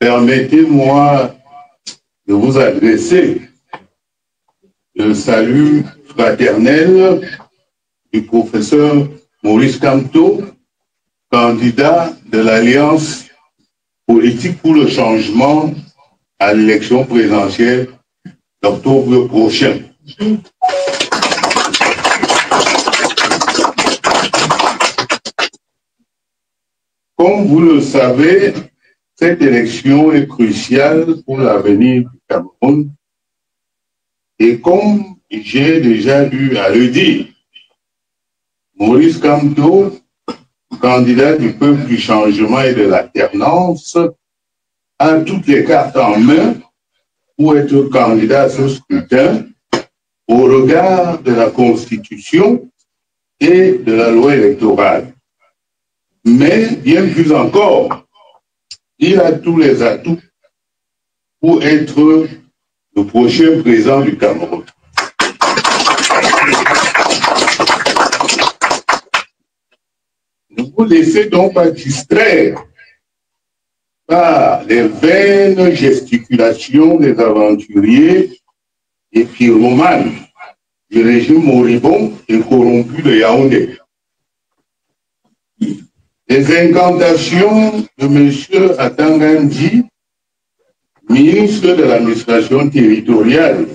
Permettez-moi de vous adresser le salut fraternel du professeur Maurice Kamto, candidat de l'Alliance politique pour le changement à l'élection présidentielle d'octobre prochain. Comme vous le savez, cette élection est cruciale pour l'avenir du Cameroun. Et comme j'ai déjà eu à le dire, Maurice Kamto, candidat du peuple du changement et de l'alternance, a toutes les cartes en main pour être candidat à ce scrutin au regard de la Constitution et de la loi électorale. Mais bien plus encore, il a tous les atouts pour être le prochain président du Cameroun. Ne vous laissez donc pas distraire par les vaines gesticulations des aventuriers et pyromanes du régime moribond et corrompu de Yaoundé. Les incantations de M. Atangandi, ministre de l'administration territoriale,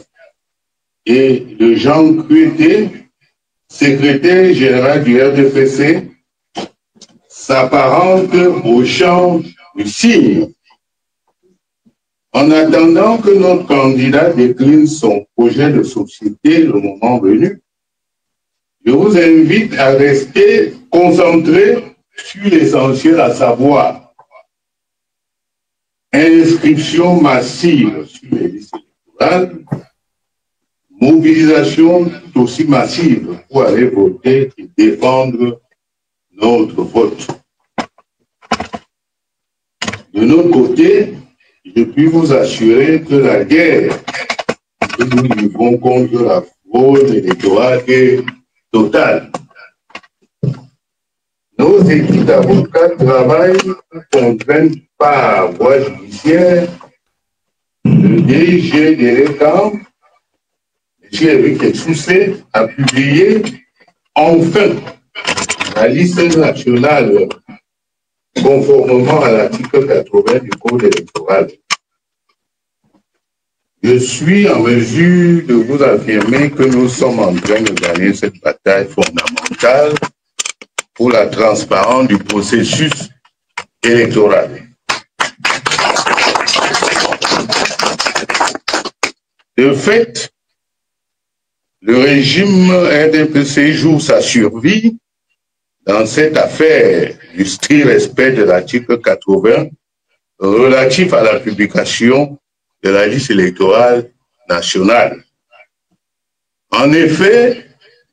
et de Jean Crueté, secrétaire général du RDPC, s'apparentent au chant du cygne. En attendant que notre candidat décline son projet de société le moment venu, je vous invite à rester concentré sur l'essentiel, à savoir inscription massive sur les listes électorales, mobilisation tout aussi massive pour aller voter et défendre notre vote. De notre côté, je puis vous assurer que la guerre que nous livrons contre la fraude électorale est totale. Nos équipes d'avocats travaillent contraintes par voie judiciaire. Le DG de l'État, M. Eric Etoussé, a publié enfin la liste nationale conformément à l'article 80 du Code électoral. Je suis en mesure de vous affirmer que nous sommes en train de gagner cette bataille fondamentale pour la transparence du processus électoral. De fait, le régime RDPC joue sa survie dans cette affaire du strict respect de l'article 80 relatif à la publication de la liste électorale nationale. En effet,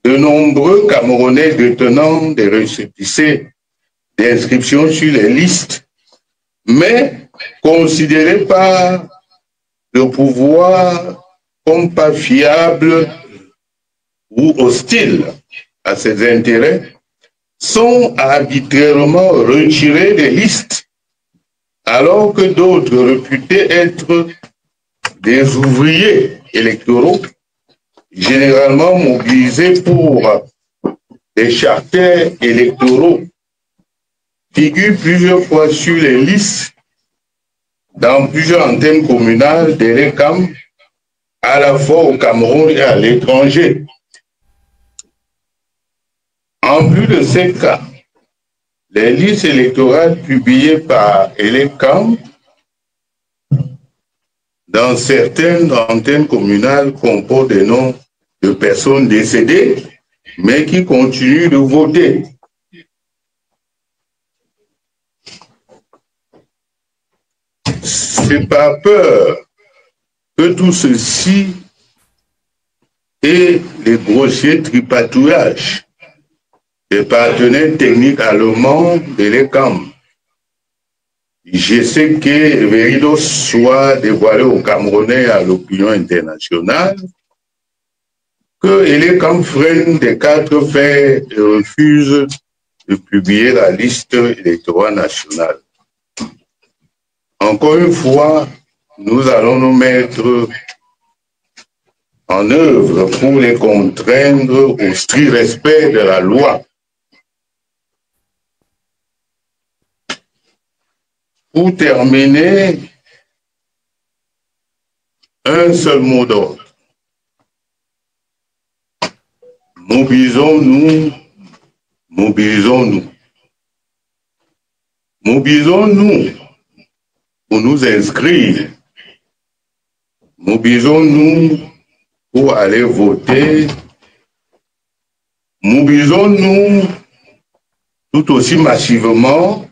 de nombreux Camerounais détenant des récépissés d'inscription sur les listes, mais considérés par le pouvoir comme pas fiables ou hostiles à ses intérêts, sont arbitrairement retirés des listes, alors que d'autres réputés être des ouvriers électoraux, généralement mobilisés pour des charters électoraux, figurent plusieurs fois sur les listes dans plusieurs antennes communales des RECAM, à la fois au Cameroun et à l'étranger. En plus de ces cas, les listes électorales publiées par ELECAM dans certaines antennes communales comportent des noms de personnes décédées, mais qui continuent de voter. C'est par peur que tout ceci et les grossiers tripatouillages des partenaires techniques allemands de l'ECAM. Je sais que Veridos soit dévoilé aux Camerounais et à l'opinion internationale que l'ECAM freine des 4 faits et refuse de publier la liste électorale nationale. encore une fois, nous allons nous mettre en œuvre pour les contraindre au strict respect de la loi. Pour terminer, un seul mot d'ordre. Mobilisons-nous, mobilisons-nous. Mobilisons-nous pour nous inscrire. Mobilisons-nous pour aller voter. Mobilisons-nous tout aussi massivement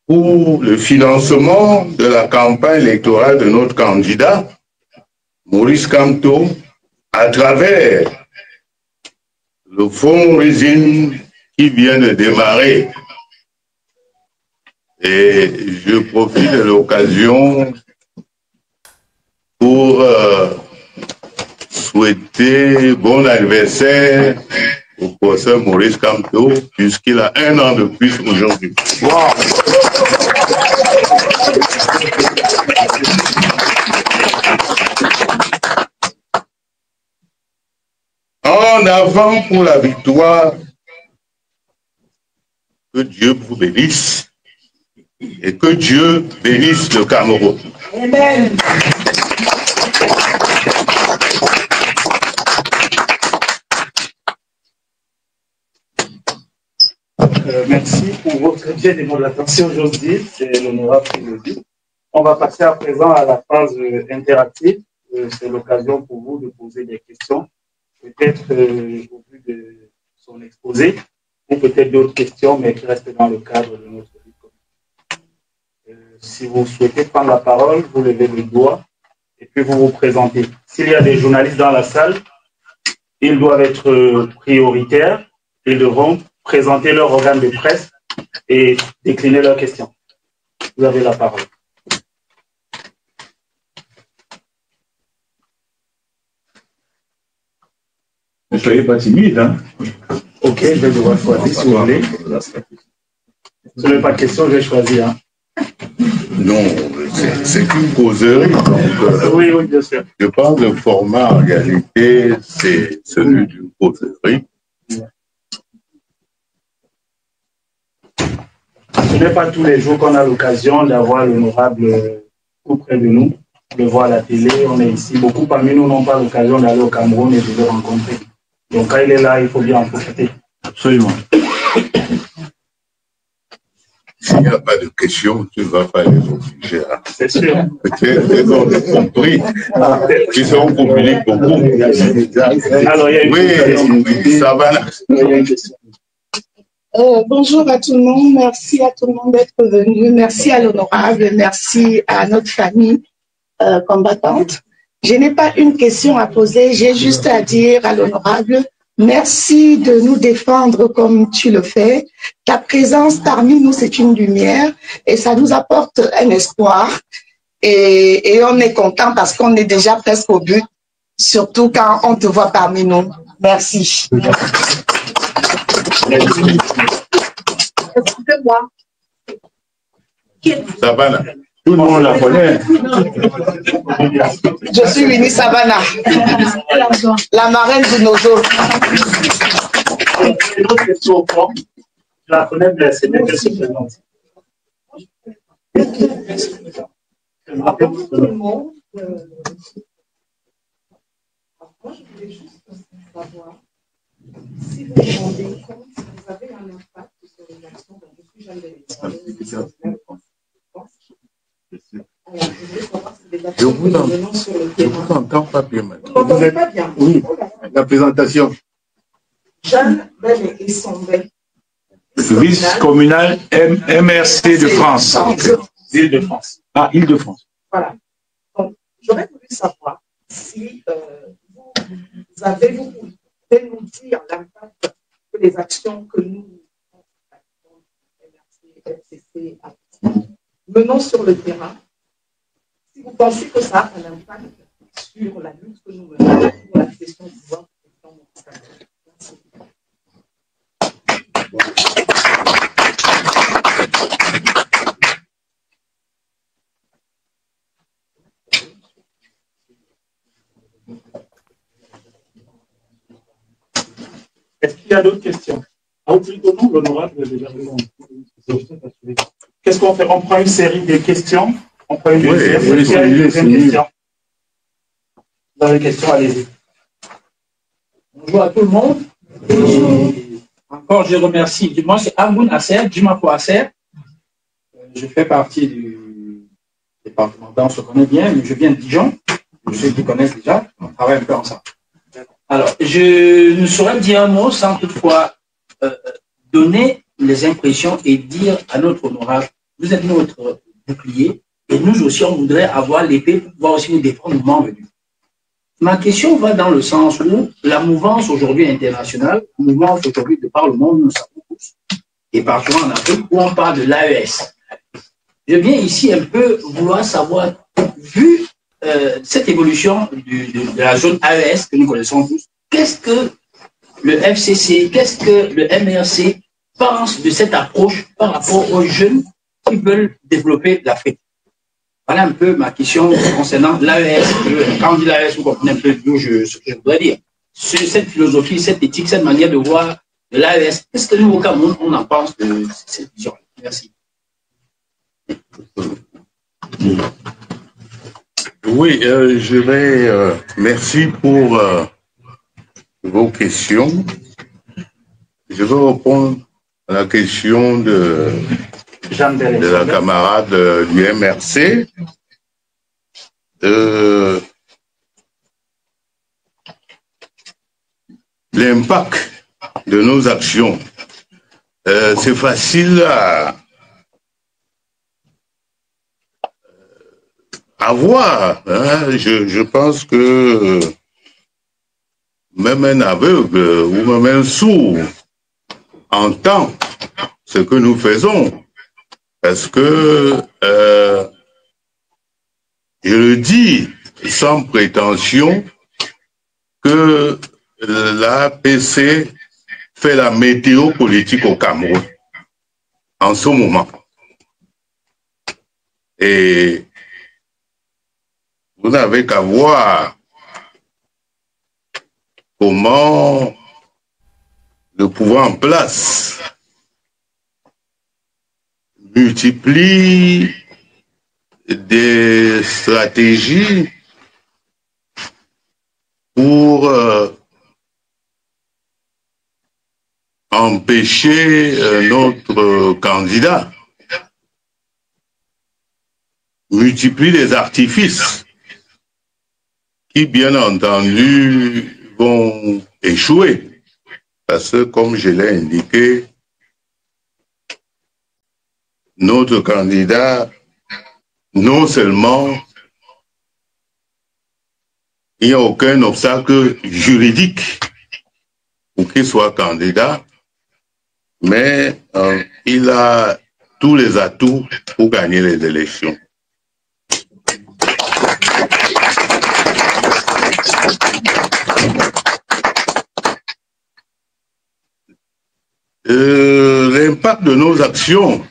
pour le financement de la campagne électorale de notre candidat, Maurice Kamto, à travers le fundraising qui vient de démarrer. Et je profite de l'occasion pour souhaiter bon anniversaire au professeur Maurice Kamto, puisqu'il a 1 an de plus aujourd'hui. Wow. En avant pour la victoire, que Dieu vous bénisse et que Dieu bénisse le Cameroun. Amen. Merci pour votre bien et mon attention aujourd'hui, c'est l'honorable Philosophe. On va passer à présent à la phase interactive. C'est l'occasion pour vous de poser des questions, peut-être au vu de son exposé, ou peut-être d'autres questions, mais qui restent dans le cadre de notre vie commune. Si vous souhaitez prendre la parole, vous levez le doigt et puis vous vous présentez. S'il y a des journalistes dans la salle, ils doivent être prioritaires, ils devront présenter leur organe de presse et décliner leurs questions. Vous avez la parole. Ne soyez pas timide, hein? Ok, je vais devoir choisir si vous voulez. Ce n'est pas de question, je vais choisir. Hein. Non, c'est une causerie. Donc, oui, oui, bien sûr. Je pense que le format, en réalité, c'est celui d'une causerie. Ce n'est pas tous les jours qu'on a l'occasion d'avoir l'honorable tout près de nous, de voir à la télé. On est ici. Beaucoup parmi nous n'ont pas l'occasion d'aller au Cameroun et de le rencontrer. Donc quand il est là, il faut bien en profiter. Absolument. S'il n'y a pas de questions, tu ne vas pas les obliger. Hein. C'est sûr. Ils ont compris. Ils seront communiqués beaucoup. Alors, il y a une question. Ça va là. Il y a une question. Bonjour à tout le monde, merci à tout le monde d'être venu, merci à l'honorable, merci à notre famille combattante. Je n'ai pas une question à poser, j'ai juste à dire à l'honorable, merci de nous défendre comme tu le fais. Ta présence parmi nous, c'est une lumière et ça nous apporte un espoir et on est content parce qu'on est déjà presque au but, surtout quand on te voit parmi nous. Merci. Excusez-moi. Savannah. Tout le monde la connaît. Je suis Winnie Savannah, la marraine de nos jours. Une autre question au fond. Je la connais bien, c'est bien qu'elle se présente. Bonjour tout le monde. Moi, je voulais juste savoir si vous demandez comment vous avez un impact sur les actions. Donc, je suis jeune de l'étranger. Je vous entends pas bien maintenant. Vous n'entendez pas bien? Oui, la présentation. Jeanne Belle et Sombel. Vice-communal MRC de France. Île-de-France. Ah, Île-de-France. Voilà. Donc, j'aurais voulu savoir si vous pouvez nous dire l'impact que les actions que nous, MRC, FCC, menons sur le terrain. Si vous pensez que ça a un impact sur la lutte que nous menons pour la question du pouvoir, merci. Est-ce qu'il y a d'autres questions? L'honorable déjà répondu. Qu'est-ce qu'on fait? On prend une série de questions. On prend une deuxième question. Dans les questions, allez-y. Bonjour à tout le monde. Bonjour. Encore, je remercie. Moi, c'est Amoun Asser, Jimako Asser. Je fais partie du département, on se connaît bien, mais je viens de Dijon. Ceux qui connaissent déjà, on travaille un peu ensemble. Alors, je ne saurais dire un mot sans toutefois donner les impressions et dire à notre honorable, vous êtes notre bouclier, et nous aussi, on voudrait avoir l'épée pour pouvoir aussi nous défendre le moment venu. Ma question va dans le sens où la mouvance aujourd'hui internationale, la mouvance aujourd'hui de par le monde, nous savons tous, et particulièrement en Afrique, où on parle de l'AES. Je viens ici un peu vouloir savoir, vu cette évolution de la zone AES que nous connaissons tous, qu'est-ce que le FCC, qu'est-ce que le MRC pense de cette approche par rapport aux jeunes qui veulent développer l'Afrique? Voilà un peu ma question concernant l'AES. Quand on dit l'AES, vous comprenez un peu ce que je voudrais dire. Cette philosophie, cette éthique, cette manière de voir de l'AES, qu'est-ce que nous, au Cameroun, on en pense de cette vision? Merci. Oui, je vais... merci pour vos questions. Je vais répondre à la question de la camarade du MRC. L'impact de nos actions, c'est facile à voir. Hein. Je pense que même un aveugle ou même un sourd entend ce que nous faisons. Parce que, je le dis sans prétention, que l'APC fait la météo politique au Cameroun en ce moment. Et vous n'avez qu'à voir comment le pouvoir en place multiplie des stratégies pour empêcher notre candidat, multiplie les artifices qui, bien entendu, vont échouer. Parce que, comme je l'ai indiqué, notre candidat, non seulement il n'y a aucun obstacle juridique pour qu'il soit candidat, mais il a tous les atouts pour gagner les élections. L'impact de nos actions,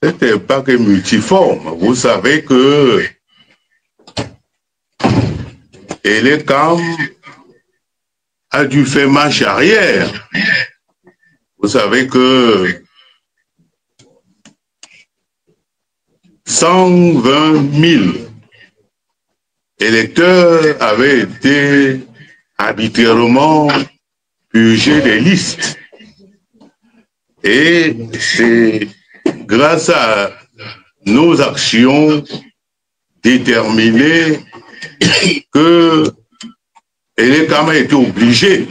cet impact est multiforme. Vous savez que Elecam a dû faire marche arrière. Vous savez que 120 000 électeurs avaient été arbitrairement purgés des listes. Et c'est grâce à nos actions déterminées que Elecam a été obligé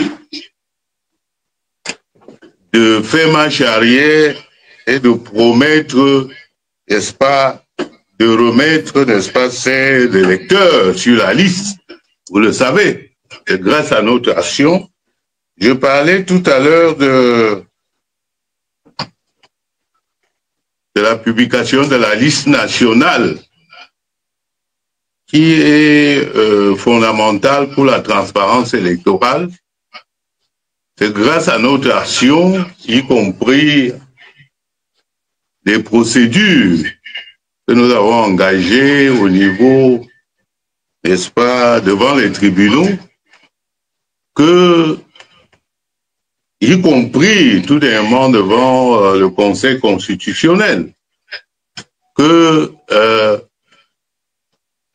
de faire marche arrière et de promettre, n'est-ce pas, de remettre, n'est-ce pas, ces électeurs sur la liste. Vous le savez, c'est grâce à notre action. Je parlais tout à l'heure de la publication de la liste nationale qui est fondamentale pour la transparence électorale. C'est grâce à notre action, y compris des procédures que nous avons engagées au niveau, n'est-ce pas, devant les tribunaux, que, y compris tout dernièrement devant le Conseil constitutionnel, que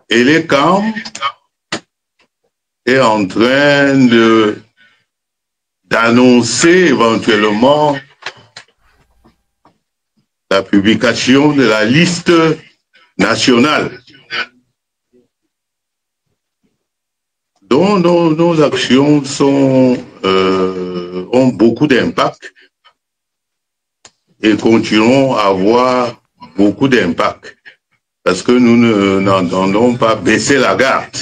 Elekam est en train d'annoncer éventuellement la publication de la liste nationale dont nos actions ont beaucoup d'impact et continueront à avoir beaucoup d'impact parce que nous n'entendons pas baisser la garde.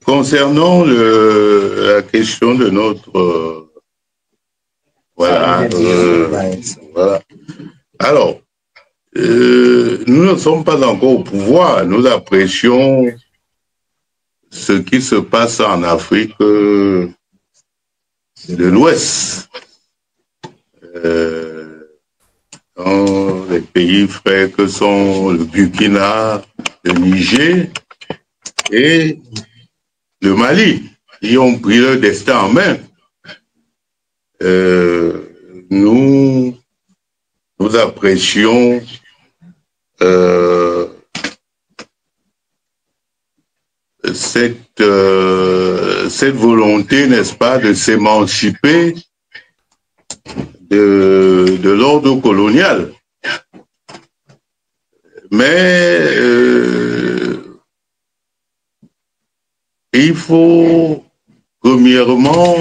Concernant la question de notre... voilà. Alors, nous ne sommes pas encore au pouvoir. Nous apprécions ce qui se passe en Afrique de l'Ouest. Dans les pays frères que sont le Burkina, le Niger et le Mali, qui ont pris leur destin en main. Nous apprécions cette volonté, n'est-ce pas, de s'émanciper de l'ordre colonial. Mais il faut premièrement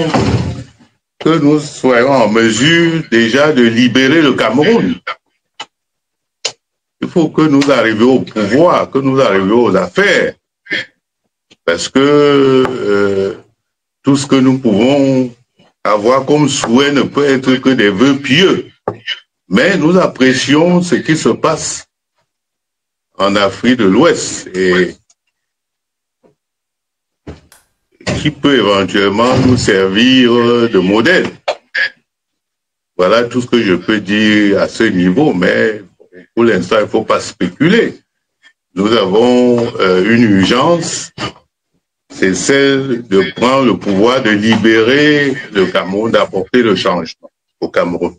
que nous soyons en mesure déjà de libérer le Cameroun. Il faut que nous arrivions au pouvoir, que nous arrivions aux affaires. Parce que tout ce que nous pouvons avoir comme souhait ne peut être que des vœux pieux. Mais nous apprécions ce qui se passe en Afrique de l'Ouest et qui peut éventuellement nous servir de modèle. Voilà tout ce que je peux dire à ce niveau, mais pour l'instant, il ne faut pas spéculer. Nous avons une urgence, c'est celle de prendre le pouvoir de libérer le Cameroun, d'apporter le changement au Cameroun.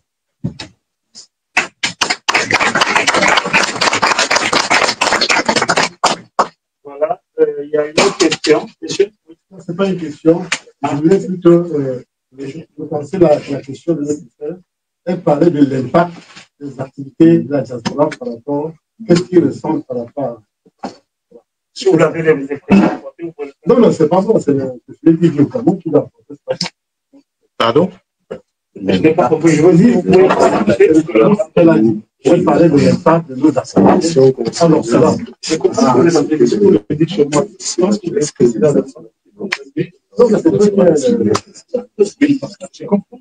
Voilà, il y a une autre question, monsieur. Ce n'est pas une question, je voulais plutôt penser la question de notre frère. Elle parlait de l'impact des activités de la diaspora par rapport, qu'est-ce qu'ils ressentent par rapport à... Si vous l'avez les expressions, non, c'est pas ça, c'est le du Cameroun qui l'a apporté. Pardon? Je n'ai pas compris, je vous dis, vous pouvez elle parlait de l'impact de nos activités. Alors, ça va. C'est comme ça que vous avez dit, vous le dites chez moi. Je pense qu'il est président de ça. Non, mais c'est vrai que... J'ai compris.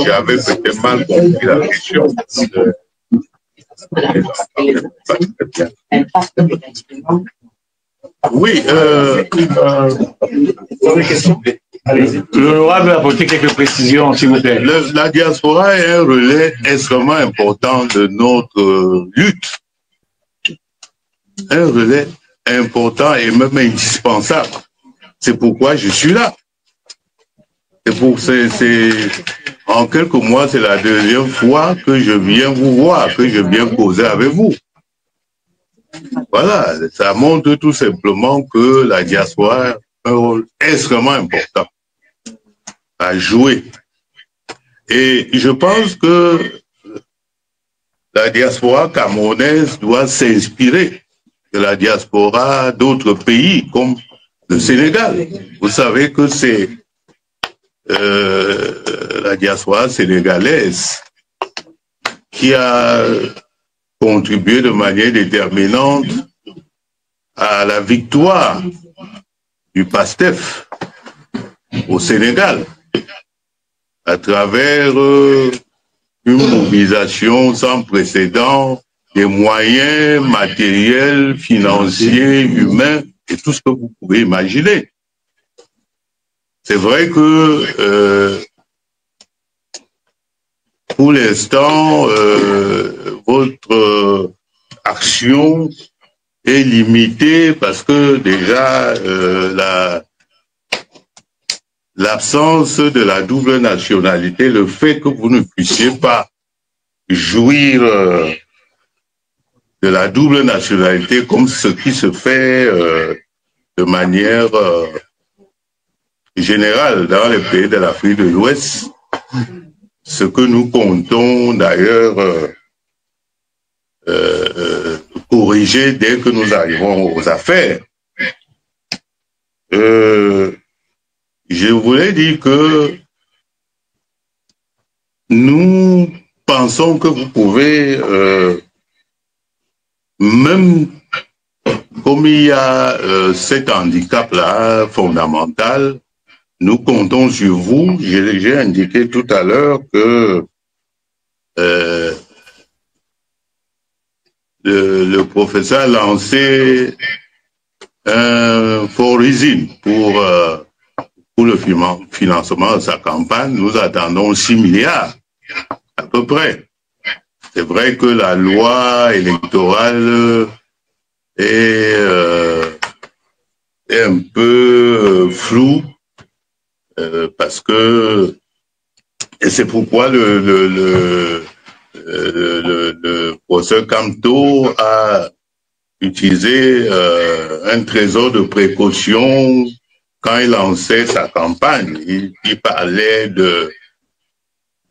J'avais peut-être mal compris la question. Oui, l'honorable a apporté quelques précisions, s'il vous plaît. La diaspora est un relais extrêmement important de notre lutte. Un relais important et même indispensable. C'est pourquoi je suis là. En quelques mois, c'est la deuxième fois que je viens vous voir, que je viens causer avec vous. Voilà, ça montre tout simplement que la diaspora a un rôle extrêmement important à jouer. Et je pense que la diaspora camerounaise doit s'inspirer de la diaspora d'autres pays comme le Sénégal. Vous savez que c'est la diaspora sénégalaise qui a contribué de manière déterminante à la victoire du PASTEF au Sénégal à travers une mobilisation sans précédent des moyens matériels, financiers, humains et tout ce que vous pouvez imaginer. C'est vrai que pour l'instant, votre action est limitée parce que déjà l'absence de la double nationalité, le fait que vous ne puissiez pas jouir de la double nationalité comme ce qui se fait de manière générale dans les pays de l'Afrique de l'Ouest, ce que nous comptons d'ailleurs corriger dès que nous arrivons aux affaires. Je voulais dire que nous pensons que vous pouvez, même comme il y a cet handicap-là fondamental, nous comptons sur vous. J'ai indiqué tout à l'heure que le professeur a lancé un fonds pour le financement de sa campagne. Nous attendons 6 milliards, à peu près. C'est vrai que la loi électorale est un peu floue, parce que, et c'est pourquoi le professeur Camteau a utilisé un trésor de précaution quand il lançait sa campagne. Il parlait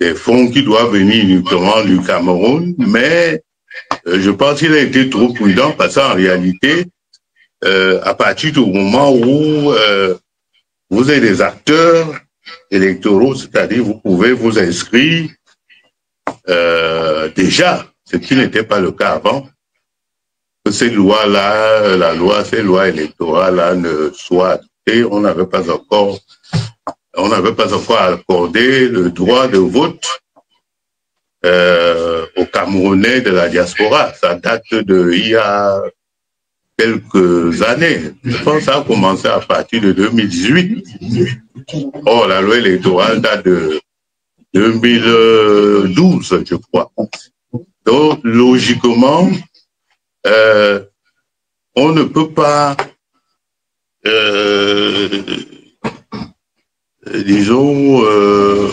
des fonds qui doivent venir uniquement du Cameroun, mais je pense qu'il a été trop prudent parce qu'en réalité, à partir du moment où vous êtes des acteurs électoraux, c'est-à-dire vous pouvez vous inscrire déjà, ce qui n'était pas le cas avant, que ces lois-là, ces lois électorales-là ne soient adoptées. On n'avait pas encore accordé le droit de vote aux Camerounais de la diaspora. Ça date il y a quelques années. Je pense que ça a commencé à partir de 2018. Or, la loi électorale date de 2012, je crois. Donc, logiquement, on ne peut pas, disons,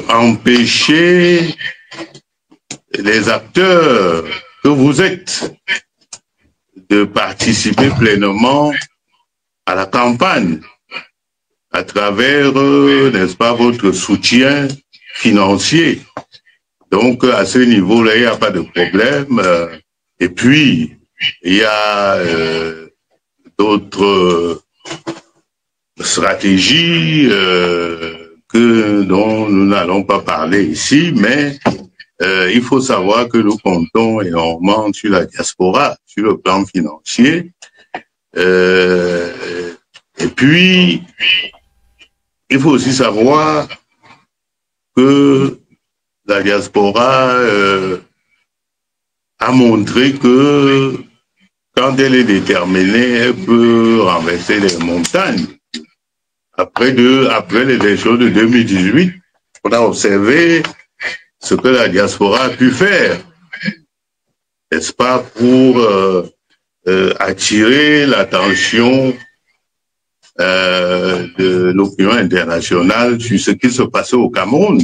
empêcher les acteurs que vous êtes de participer pleinement à la campagne à travers, n'est-ce pas, votre soutien financier. Donc, à ce niveau-là, il n'y a pas de problème. Et puis, il y a d'autres stratégies dont nous n'allons pas parler ici, mais il faut savoir que nous comptons énormément sur la diaspora, sur le plan financier. Et puis, il faut aussi savoir que la diaspora a montré que quand elle est déterminée, elle peut renverser les montagnes. Après les élections de 2018, on a observé ce que la diaspora a pu faire, n'est-ce pas, pour attirer l'attention de l'opinion internationale sur ce qui se passait au Cameroun.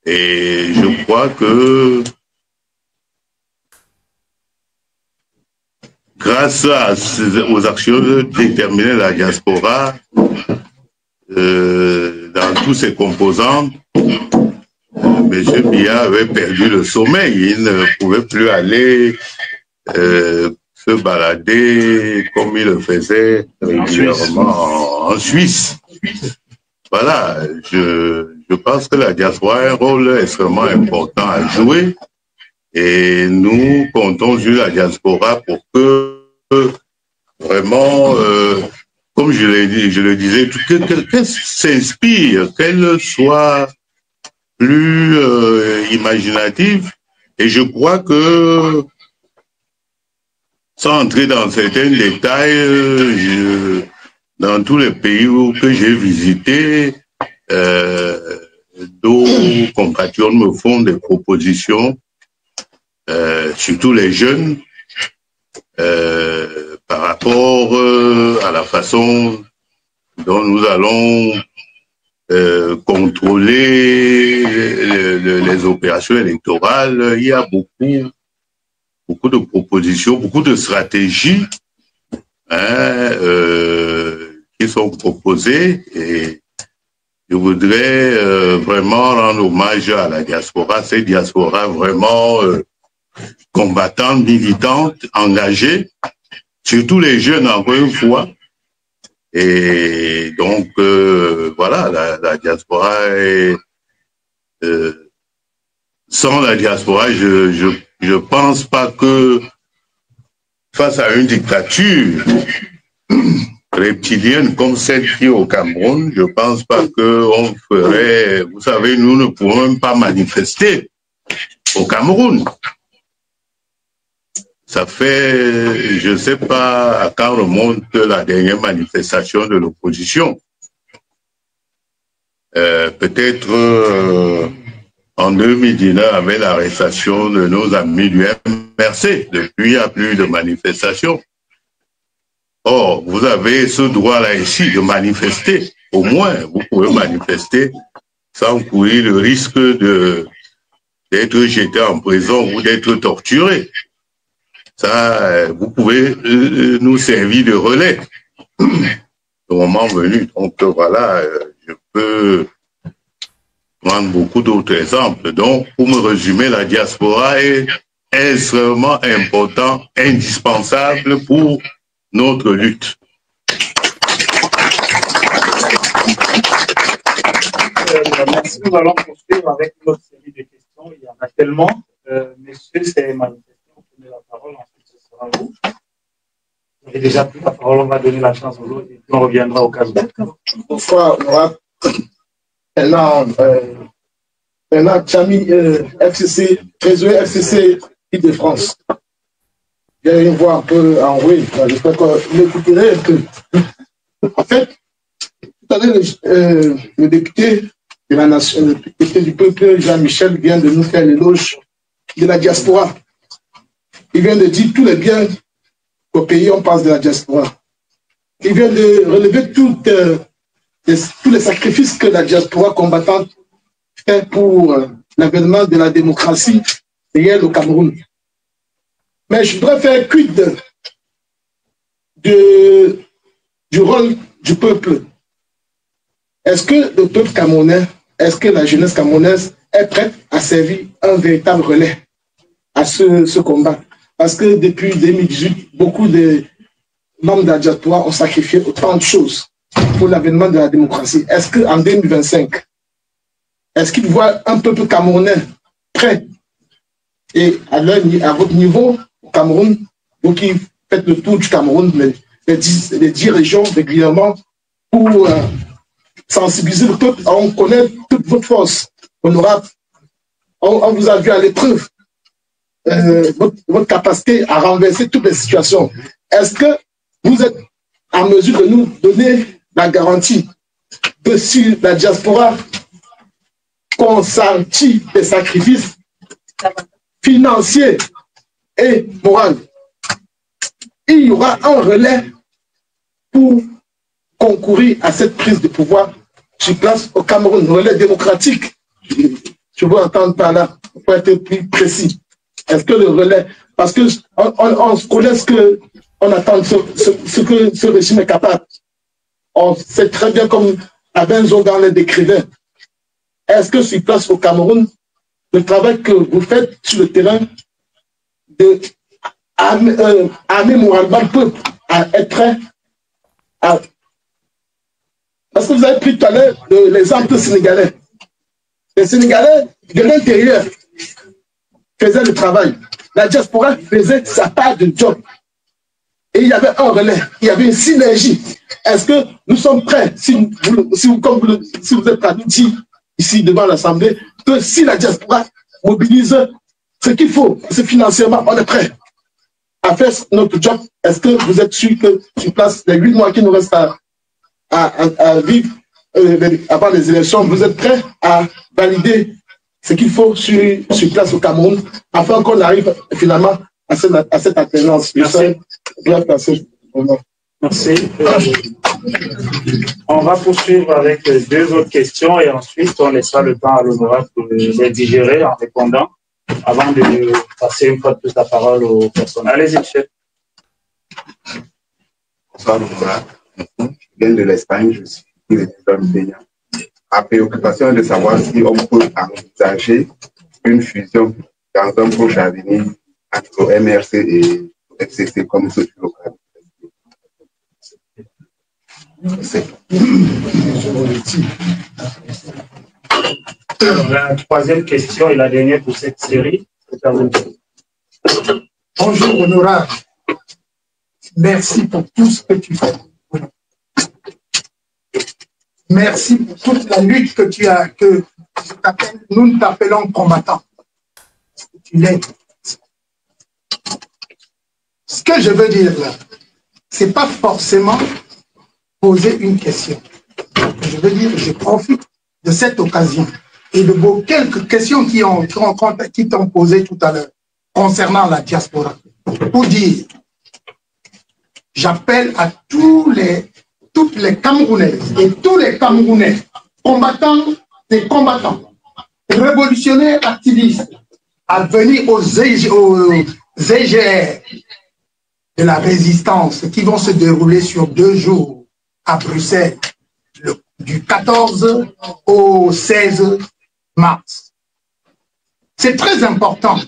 Et je crois que grâce aux actions déterminées de la diaspora, dans tous ses composants, M. Biya avait perdu le sommeil. Il ne pouvait plus aller se balader comme il le faisait régulièrement en Suisse. Voilà, je pense que la diaspora a un rôle extrêmement important à jouer Et nous comptons sur la diaspora pour que vraiment, comme je le disais, qu'elle s'inspire, qu'elle soit plus imaginative. Et je crois que, sans entrer dans certains détails, dans tous les pays que j'ai visités, nos compatriotes me font des propositions, surtout les jeunes, par rapport à la façon dont nous allons contrôler les opérations électorales. Il y a beaucoup de propositions, beaucoup de stratégies qui sont proposées, et je voudrais vraiment rendre hommage à la diaspora, cette diaspora vraiment combattante, militante, engagée, surtout les jeunes encore une fois. Et donc, voilà, la diaspora est... sans la diaspora, je pense pas que face à une dictature reptilienne comme celle qui est au Cameroun, je pense pas qu'on ferait... Vous savez, nous ne pouvons même pas manifester au Cameroun. Ça fait, je ne sais pas à quand remonte la dernière manifestation de l'opposition. Peut-être en 2019, avec l'arrestation de nos amis du MRC. Depuis, il n'y a plus de manifestation. Or, vous avez ce droit-là ici de manifester. Au moins, vous pouvez manifester sans courir le risque d'être jeté en prison ou d'être torturé. Ça, vous pouvez nous servir de relais au moment venu. Donc voilà, je peux prendre beaucoup d'autres exemples. Donc, pour me résumer, la diaspora est extrêmement important, indispensable pour notre lutte. Merci, nous allons poursuivre avec notre série de questions. Il y en a tellement. Messieurs, c'est manifesté. La parole, ensuite ce sera vous. Vous avez déjà pris la parole, on va donner la chance aux autres et puis on reviendra au cas où. Bonsoir, maintenant, Chami, FCC, trésorier FCC Île-de-France. J'ai une voix un peu enrouée, j'espère que vous m'écouterez un peu. En fait, tout à l'heure, le député de la nation, le député du peuple, Jean-Michel, vient de nous faire l'éloge de la diaspora. Il vient de dire tous les biens qu'au pays, on passe de la diaspora. Il vient de relever tous les sacrifices que la diaspora combattante fait pour l'avènement de la démocratie réelle au Cameroun. Mais je voudrais faire quid du rôle du peuple. Est-ce que le peuple camerounais, est-ce que la jeunesse camerounaise est prête à servir un véritable relais à ce combat? Parce que depuis 2018, beaucoup de membres de la diaspora ont sacrifié autant de choses pour l'avènement de la démocratie. Est-ce qu'en 2025, est-ce qu'ils voient un peuple camerounais prêt et à votre niveau au Cameroun, vous qui faites le tour du Cameroun, les 10 régions régulièrement, pour sensibiliser le peuple? On connaît toute votre force honorable. On vous a vu à l'épreuve. Votre capacité à renverser toutes les situations. Est-ce que vous êtes en mesure de nous donner la garantie que si la diaspora consentit des sacrifices financiers et moraux, il y aura un relais pour concourir à cette prise de pouvoir sur place au Cameroun, un relais démocratique? Je veux entendre par là, pour être plus précis. Est-ce que le relais, parce qu'on connaît ce qu'on attend, ce que ce régime est capable. On sait très bien, comme Abenzo dans le décrivait. Est-ce que sur place au Cameroun, le travail que vous faites sur le terrain de amener moralement le peuple à être prêt à... Parce que vous avez pris tout à l'heure l'exemple sénégalais. Les Sénégalais de l'intérieur, faisait le travail. La diaspora faisait sa part de job. Et il y avait un relais, il y avait une synergie. Est-ce que nous sommes prêts, si vous êtes prêts à nous dire ici devant l'Assemblée, que si la diaspora mobilise ce qu'il faut, c'est financièrement, on est prêt à faire notre job? Est-ce que vous êtes sûr que sur place, les 8 mois qui nous restent à vivre avant les élections, vous êtes prêts à valider ce qu'il faut sur place au Cameroun afin qu'on arrive finalement à cette alternance? Merci. Merci. On va poursuivre avec 2 autres questions et ensuite on laissera le temps à l'honorable de les digérer en répondant avant de passer une fois de plus la parole aux personnes. Allez-y, chef. Bonsoir, l'honorable. Je viens de l'Espagne, je suis résident bénin. Ma préoccupation est de savoir si on peut envisager une fusion dans un proche avenir entre MRC et FCC comme ce local. La 3e question et la dernière pour cette série. Bonjour, honorable. Merci pour tout ce que tu fais. Merci pour toute la lutte que tu as, que nous t'appelons combattant. Tu l'es. Ce que je veux dire là, c'est pas forcément poser une question. Je veux dire, je profite de cette occasion et de vos quelques questions qui t'ont posé tout à l'heure concernant la diaspora pour dire, j'appelle à toutes les Camerounaises et tous les Camerounais, combattants et combattants, révolutionnaires, activistes, à venir aux EGR de la résistance qui vont se dérouler sur 2 jours à Bruxelles, du 14 au 16 mars. C'est très important.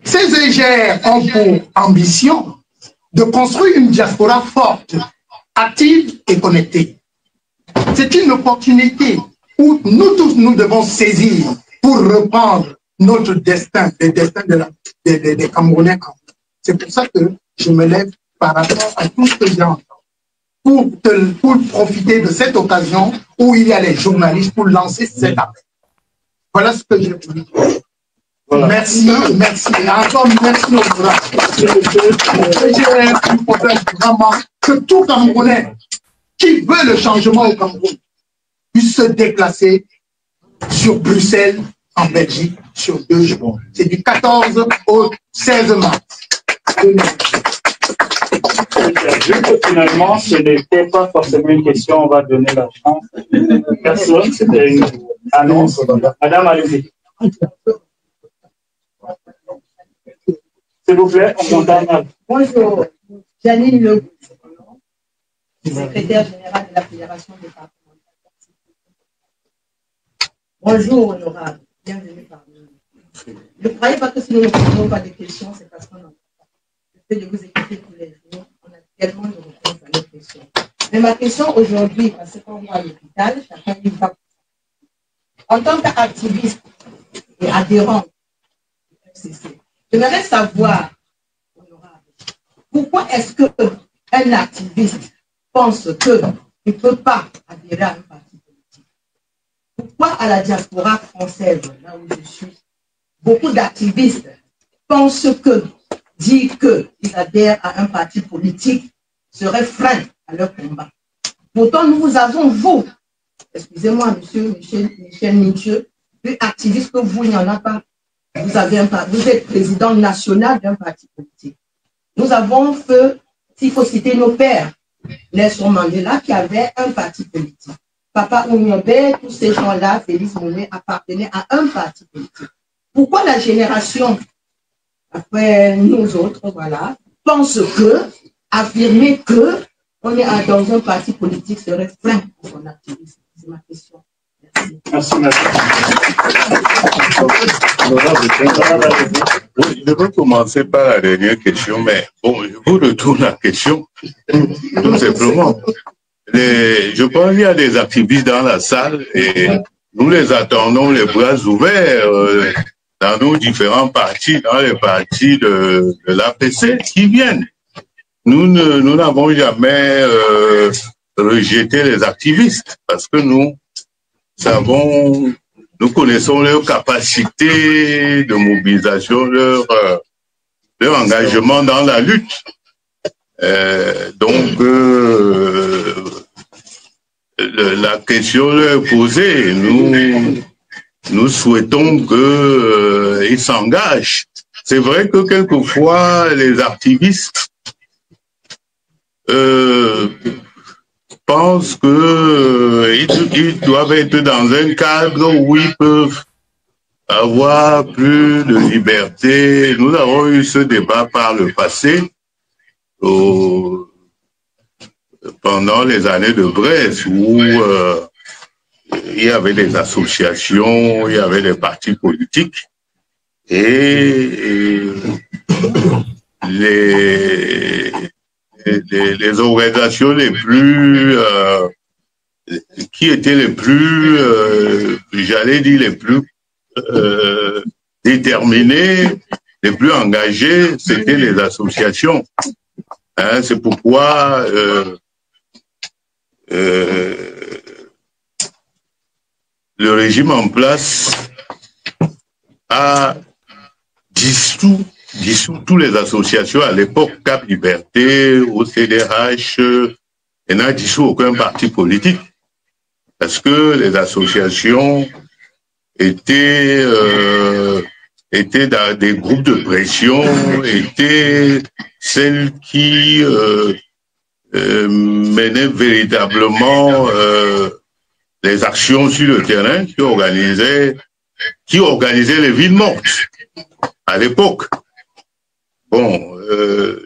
Ces EGR ont pour ambition de construire une diaspora forte, active et connectée. C'est une opportunité où nous tous nous devons saisir pour reprendre notre destin, le destin des Camerounais. C'est pour ça que je me lève par rapport à tout ce que j'ai entendu, pour profiter de cette occasion où il y a les journalistes pour lancer cet appel. Voilà ce que je voulais dire. Voilà. Merci, merci. Et encore merci au grand. Il faudrait vraiment que tout Camerounais qui veut le changement au Cameroun puisse se déplacer sur Bruxelles, en Belgique, sur 2 jours. C'est du 14 au 16 mars. Vu que finalement, ce n'était pas forcément une question, on va donner la chance à personne. C'était une annonce. Madame, allez-y. S'il vous plaît, on condamne. Bonjour, Janine Le secrétaire générale de la Fédération départementale. Bonjour, honorable. Bienvenue parmi nous. Ne croyez pas que si nous ne posons pas de questions, c'est parce qu'on a le fait de vous écouter tous les jours. On a tellement de réponses à nos questions. Mais ma question aujourd'hui, parce qu'on voit à l'hôpital, chacun y va. En tant qu'activiste et adhérent du FCC, j'aimerais savoir, honorable, pourquoi est-ce qu'un activiste pense qu'il ne peut pas adhérer à un parti politique? Pourquoi à la diaspora française, là où je suis, beaucoup d'activistes pensent que dire qu'ils adhèrent à un parti politique serait frein à leur combat? Pourtant, nous avons, vous, excusez-moi, monsieur Michel Nincheux, plus activiste que vous, il n'y en a pas. Vous êtes président national d'un parti politique. Nous avons fait, s'il faut citer nos pères, Nelson Mandela qui avait un parti politique. Papa Oumiobe, tous ces gens-là, Félix Monet, appartenaient à un parti politique. Pourquoi la génération, après nous autres, voilà, pense que, affirmer que on est dans un parti politique serait frein pour son activisme? C'est ma question. Merci, merci. Je vais commencer par la dernière question, mais bon, je vous retourne la question, tout simplement. Je pense qu'il y a des activistes dans la salle et nous les attendons les bras ouverts. dans nos différents partis, dans les partis de l'APC qui viennent. Nous n'avons jamais rejeté les activistes parce que nous connaissons leur capacité de mobilisation, leur engagement dans la lutte. Donc, la question leur est posée. Nous souhaitons qu'ils s'engagent. C'est vrai que quelquefois, les activistes pensent qu'ils doivent être dans un cadre où ils peuvent avoir plus de liberté. Nous avons eu ce débat par le passé, pendant les années de Brest, où il y avait des associations, il y avait des partis politiques, et les organisations les plus qui étaient les plus j'allais dire les plus déterminées, les plus engagées, c'était les associations. Hein, c'est pourquoi le régime en place a dissous toutes les associations à l'époque, Cap Liberté, OCDH, et n'a dissous aucun parti politique. Parce que les associations étaient dans des groupes de pression, étaient celles qui menaient véritablement les actions sur le terrain, qui organisaient les villes mortes à l'époque. Bon,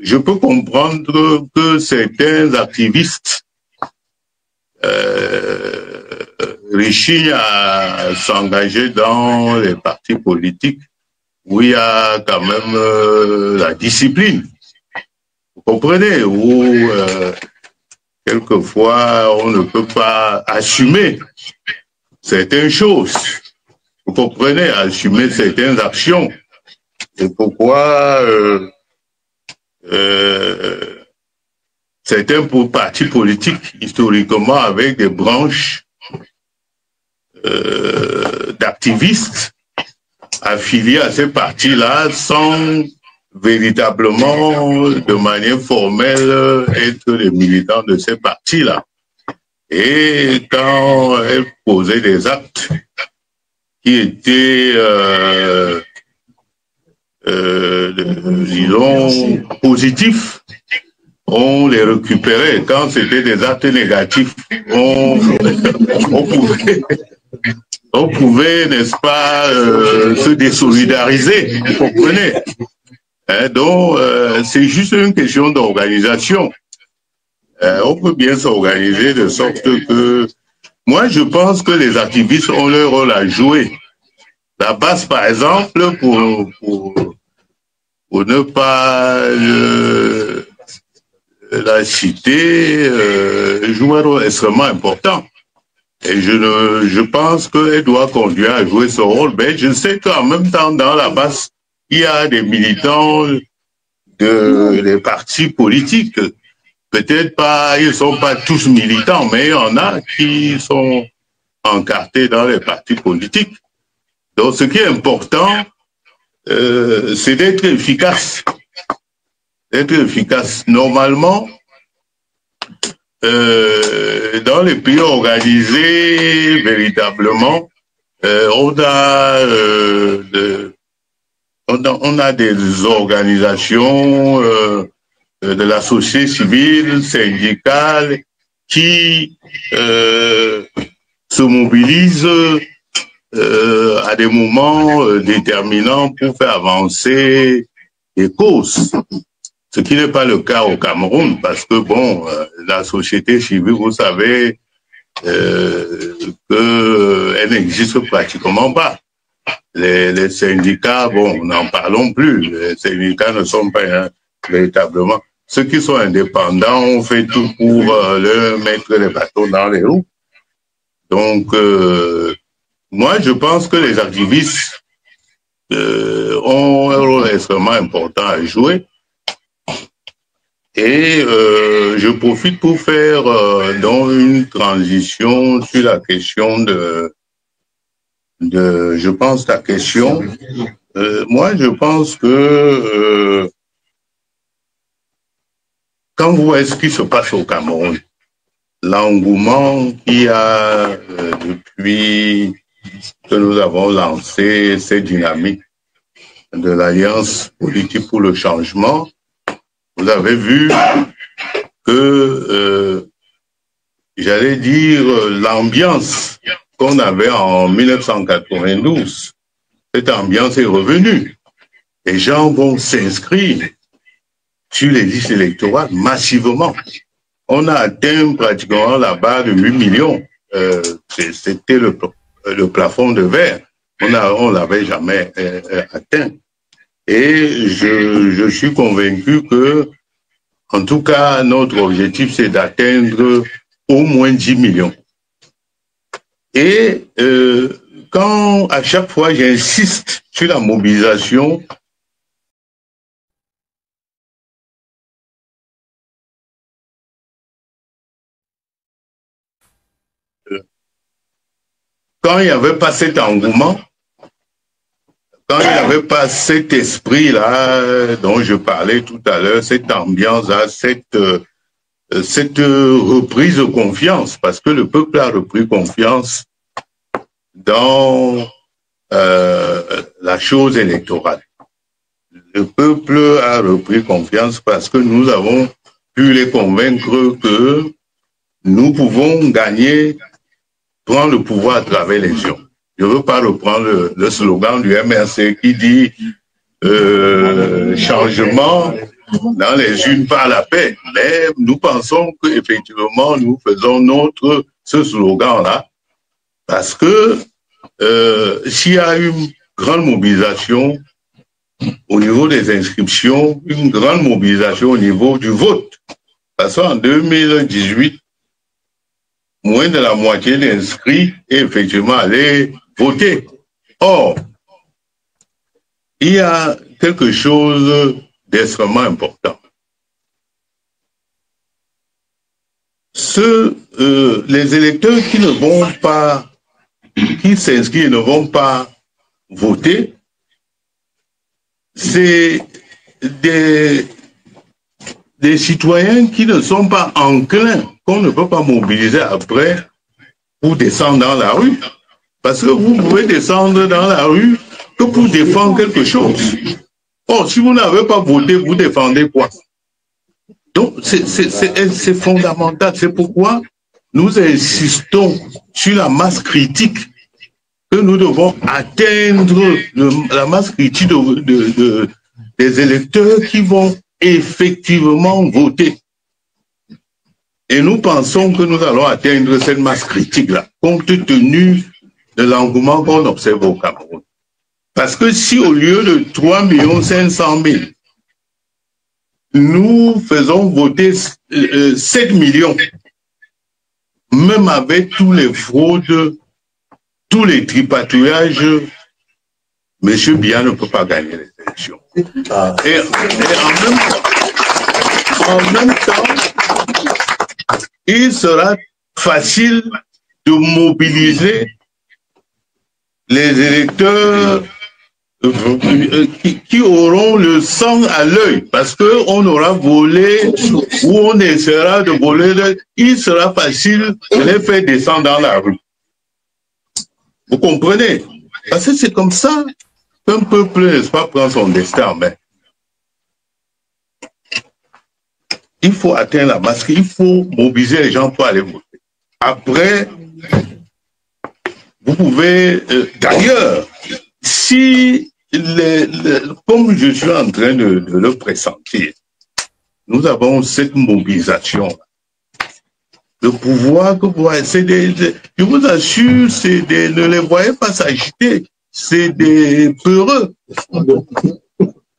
je peux comprendre que certains activistes réchignent à s'engager dans les partis politiques où il y a quand même la discipline. Vous comprenez? Où quelquefois on ne peut pas assumer certaines choses. Vous comprenez? Assumer certaines actions. C'est pourquoi certains partis politiques, historiquement, avec des branches d'activistes affiliés à ces partis-là, sans véritablement, de manière formelle, être les militants de ces partis-là. Et quand elles posaient des actes qui étaient disons, positifs, on les récupérait. Quand c'était des actes négatifs, on pouvait, n'est-ce pas, se désolidariser, vous comprenez? Hein, donc, c'est juste une question d'organisation. On peut bien s'organiser de sorte que... Moi, je pense que les activistes ont leur rôle à jouer. La base, par exemple, pour ne pas la citer, joue un rôle extrêmement important. Et je pense qu'elle doit continuer à jouer ce rôle. Mais je sais qu'en même temps, dans la base, il y a des militants des partis politiques. Peut-être pas, ils ne sont pas tous militants, mais il y en a qui sont encartés dans les partis politiques. Donc, ce qui est important, c'est d'être efficace. D'être efficace. Normalement, dans les pays organisés, véritablement, on a des organisations de la société civile, syndicale, qui se mobilisent à des moments déterminants pour faire avancer les causes. Ce qui n'est pas le cas au Cameroun, parce que, bon, la société civile, vous savez, qu'elle n'existe pratiquement pas. Les syndicats, bon, n'en parlons plus. Les syndicats ne sont pas véritablement... Ceux qui sont indépendants ont fait tout pour leur mettre les bâtons dans les roues. Donc, moi, je pense que les activistes ont un rôle extrêmement important à jouer. Et je profite pour faire donc une transition sur la question je pense ta question. Moi, je pense que quand vous voyez ce qui se passe au Cameroun, l'engouement qu'il y a depuis que nous avons lancé cette dynamique de l'Alliance politique pour le changement, vous avez vu que, j'allais dire, l'ambiance qu'on avait en 1992, cette ambiance est revenue. Les gens vont s'inscrire sur les listes électorales massivement. On a atteint pratiquement la barre de 8 millions. C'était le plafond de verre. On l'avait jamais atteint. Et je suis convaincu que, en tout cas, notre objectif, c'est d'atteindre au moins 10 millions. Et quand à chaque fois j'insiste sur la mobilisation, quand il n'y avait pas cet engouement, quand il n'y avait pas cet esprit-là dont je parlais tout à l'heure, cette ambiance-là, cette reprise de confiance, parce que le peuple a repris confiance dans la chose électorale. Le peuple a repris confiance parce que nous avons pu les convaincre que nous pouvons gagner, prendre le pouvoir à travers les urnes. Je ne veux pas reprendre le slogan du MRC qui dit changement dans les urnes par la paix. Mais nous pensons qu'effectivement, nous faisons ce slogan-là parce que s'il y a une grande mobilisation au niveau des inscriptions, une grande mobilisation au niveau du vote, parce qu'en 2018, moins de la moitié d'inscrits est effectivement allé voter. Or, il y a quelque chose d'extrêmement important. Les électeurs qui ne vont pas, qui s'inscrivent et ne vont pas voter, c'est des citoyens qui ne sont pas enclins, qu'on ne peut pas mobiliser après pour descendre dans la rue. Parce que vous pouvez descendre dans la rue que pour défendre quelque chose. Or, si vous n'avez pas voté, vous défendez quoi? Donc, c'est fondamental. C'est pourquoi nous insistons sur la masse critique que nous devons atteindre, la masse critique des électeurs qui vont effectivement voter. Et nous pensons que nous allons atteindre cette masse critique-là, compte tenu de l'engouement qu'on observe au Cameroun. Parce que si au lieu de 3 500 000, nous faisons voter 7 millions, même avec tous les fraudes, tous les tripatouillages, M. Biya ne peut pas gagner les élections. Et en même temps, il sera facile de mobiliser les électeurs qui auront le sang à l'œil, parce qu'on aura volé ou on essaiera de voler, il sera facile de les faire descendre dans la rue. Vous comprenez? Parce que c'est comme ça qu'un peuple, n'est-ce pas, prend son destin en main. Il faut atteindre la masse, il faut mobiliser les gens pour aller voter. Après, vous pouvez... D'ailleurs, si, comme je suis en train de le pressentir, nous avons cette mobilisation. Le pouvoir que vous voyez, je vous assure, ne les voyez pas s'agiter, c'est des peureux.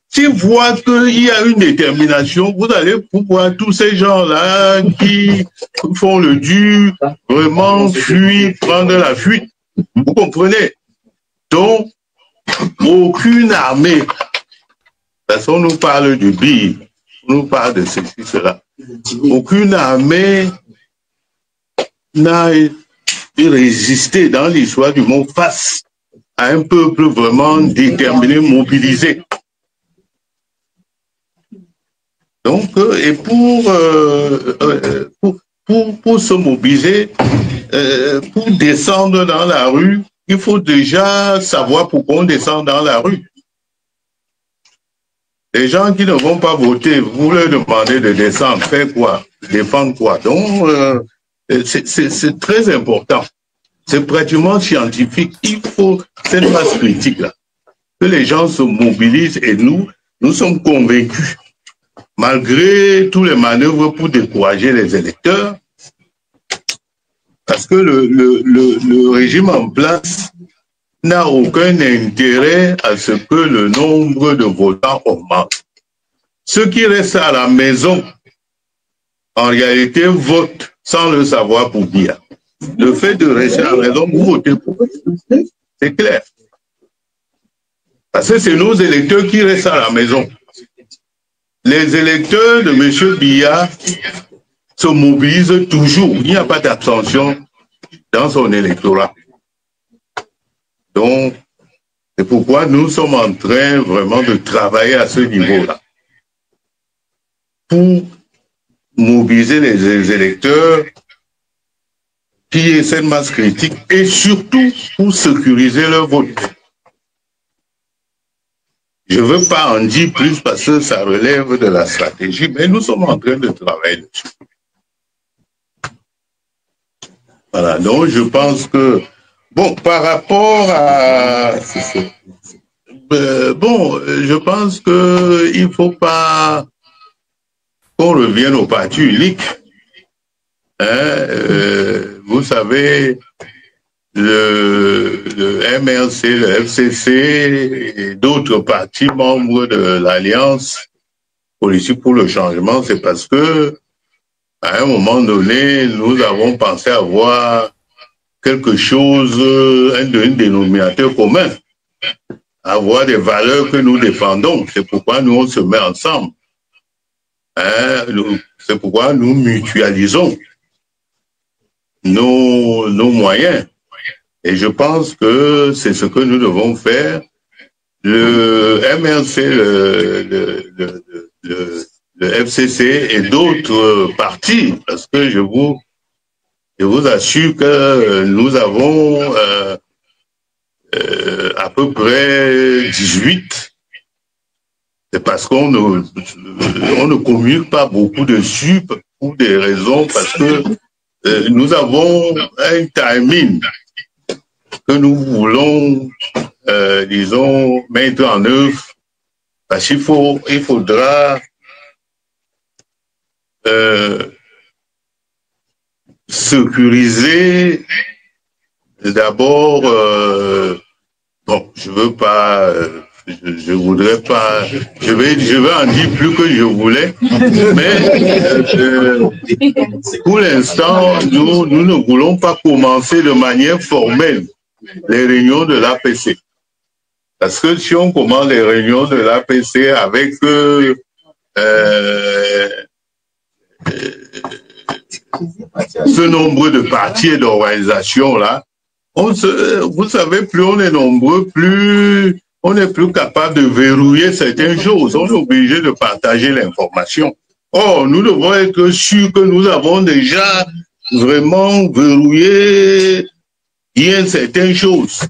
S'ils voient qu'il y a une détermination, vous allez pouvoir tous ces gens-là qui font le dur, vraiment fuir, prendre la fuite. Vous comprenez? Donc, aucune armée, parce qu'on nous parle du BI, on nous parle de ceci, cela. Aucune armée n'a résisté dans l'histoire du monde face à un peuple vraiment déterminé, mobilisé. Donc, et pour se mobiliser, pour descendre dans la rue, il faut déjà savoir pourquoi on descend dans la rue. Les gens qui ne vont pas voter, vous leur demandez de descendre, faire quoi, défendre quoi. Donc, c'est très important. C'est pratiquement scientifique. Il faut cette masse critique-là, que les gens se mobilisent et nous sommes convaincus, malgré tous les manœuvres pour décourager les électeurs, parce que le régime en place n'a aucun intérêt à ce que le nombre de votants augmente. Ceux qui restent à la maison, en réalité, votent sans le savoir pour bien. Le fait de rester à la maison, vous votez pour. C'est clair. Parce que c'est nos électeurs qui restent à la maison. Les électeurs de M. Biya se mobilisent toujours. Il n'y a pas d'abstention dans son électorat. Donc, c'est pourquoi nous sommes en train vraiment de travailler à ce niveau-là. Pour mobiliser les électeurs qui est cette masse critique et surtout pour sécuriser leur vote. Je ne veux pas en dire plus parce que ça relève de la stratégie, mais nous sommes en train de travailler dessus. Voilà, donc je pense que, bon, par rapport à... je pense qu'il ne faut pas qu'on revienne au parti unique. Vous savez, le MRC, le FCC et d'autres partis membres de l'Alliance politique pour le changement, c'est parce que à un moment donné, nous avons pensé avoir quelque chose, un dénominateur commun, avoir des valeurs que nous défendons. C'est pourquoi nous on se met ensemble. C'est pourquoi nous mutualisons nos moyens. Et je pense que c'est ce que nous devons faire. Le MRC, le FCC et d'autres partis, parce que je vous assure que nous avons à peu près 18. C'est parce qu'on ne communique pas beaucoup dessus pour des raisons, parce que nous avons un timing que nous voulons, disons, mettre en œuvre, parce qu'il faudra sécuriser d'abord, bon, je veux pas, je voudrais pas, je vais en dire plus que je voulais, mais pour l'instant, nous ne voulons pas commencer de manière formelle les réunions de l'APC. Parce que si on commence les réunions de l'APC avec ce nombre de partis et d'organisations là, vous savez, plus on est nombreux, plus on est plus capable de verrouiller certaines choses. On est obligé de partager l'information. Or, nous devons être sûrs que nous avons déjà vraiment verrouillé bien certaines choses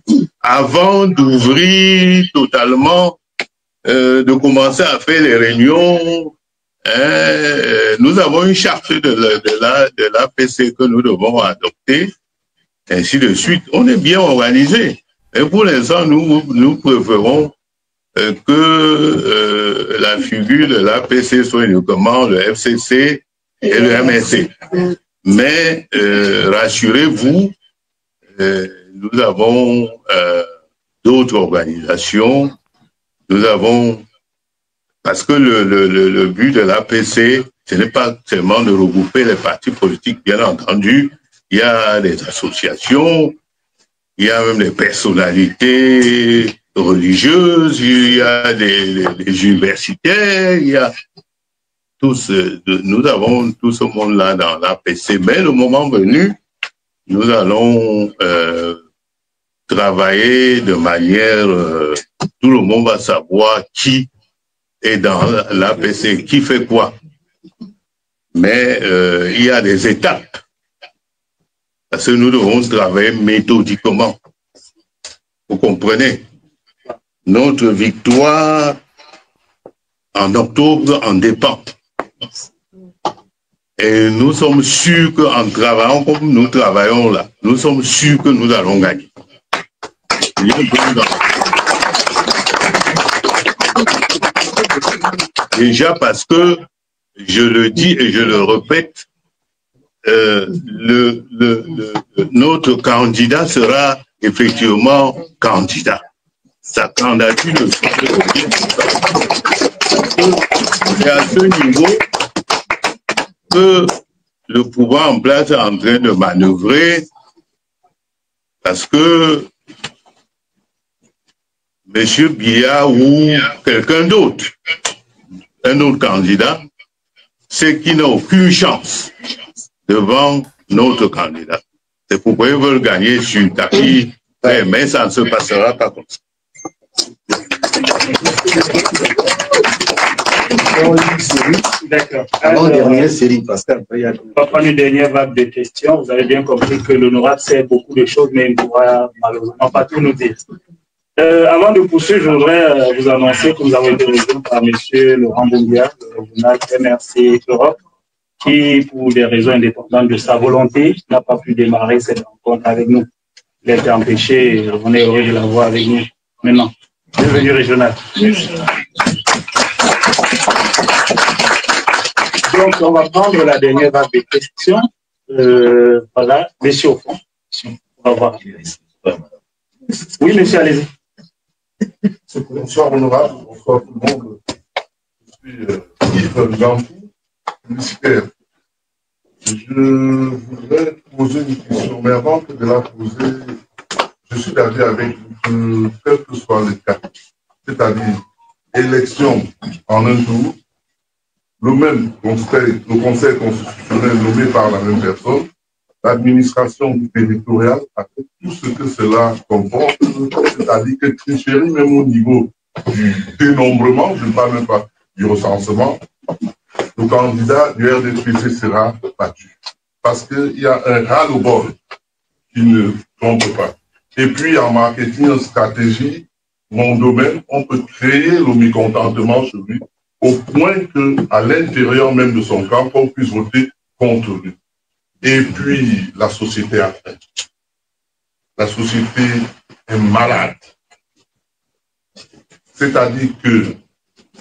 avant d'ouvrir totalement, de commencer à faire les réunions. Nous avons une charte de l'APC que nous devons adopter, ainsi de suite. On est bien organisé. Et pour l'instant, nous préférons que la figure de l'APC soit uniquement le FCC et le MRC. Mais rassurez-vous, nous avons d'autres organisations. Nous avons, parce que le but de l'APC, ce n'est pas seulement de regrouper les partis politiques, bien entendu. Il y a des associations, il y a même des personnalités religieuses, il y a des universitaires, il y a nous avons tout ce monde-là dans l'APC, mais le moment venu, nous allons travailler de manière, tout le monde va savoir qui est dans l'APC, qui fait quoi. Mais il y a des étapes, parce que nous devons travailler méthodiquement. Vous comprenez? Notre victoire en octobre en dépend. Et nous sommes sûrs qu'en travaillant comme nous travaillons là, nous sommes sûrs que nous allons gagner. Déjà parce que, je le dis et je le répète, notre candidat sera effectivement candidat. Sa candidature ne sera et à ce niveau que le pouvoir en place est en train de manœuvrer parce que M. Biya ou quelqu'un d'autre, un autre candidat, c'est qu'il n'a aucune chance devant notre candidat. C'est pourquoi ils veulent gagner sur tapis, mais ça ne se passera pas comme ça. D'accord. On va prendre une dernière vague de questions. Vous avez bien compris que l'honorable sait beaucoup de choses, mais il ne pourra malheureusement pas tout nous dire. Avant de poursuivre, je voudrais vous annoncer que nous avons été rejoints par M. Laurent Bombia, le régional MRC Europe, qui, pour des raisons indépendantes de sa volonté, n'a pas pu démarrer cette rencontre avec nous. Il a été empêché, on est heureux de l'avoir avec nous maintenant. Bienvenue régional. Donc, on va prendre la dernière vague de questions. Voilà, messieurs au fond. On va voir. Oui, monsieur, allez-y. Bonsoir, honorable. Bonsoir tout le monde. Je suis Yves Lampou, publicitaire. Je voudrais poser une question, mais avant que de la poser, je suis d'accord avec vous, quel que soit le cas, c'est-à-dire élection en un tour, le même conseil, le conseil constitutionnel nommé par la même personne, l'administration territoriale, avec tout ce que cela comporte, c'est-à-dire que tricherie même au niveau du dénombrement, je ne parle même pas du recensement, le candidat du RDPC sera battu. Parce qu'il y a un ras-le-bol qui ne trompe pas. Et puis en marketing, en stratégie, mon domaine, on peut créer le mécontentement sur lui au point qu'à l'intérieur même de son camp, on puisse voter contre lui. Et puis, la société a fait. La société est malade. C'est-à-dire que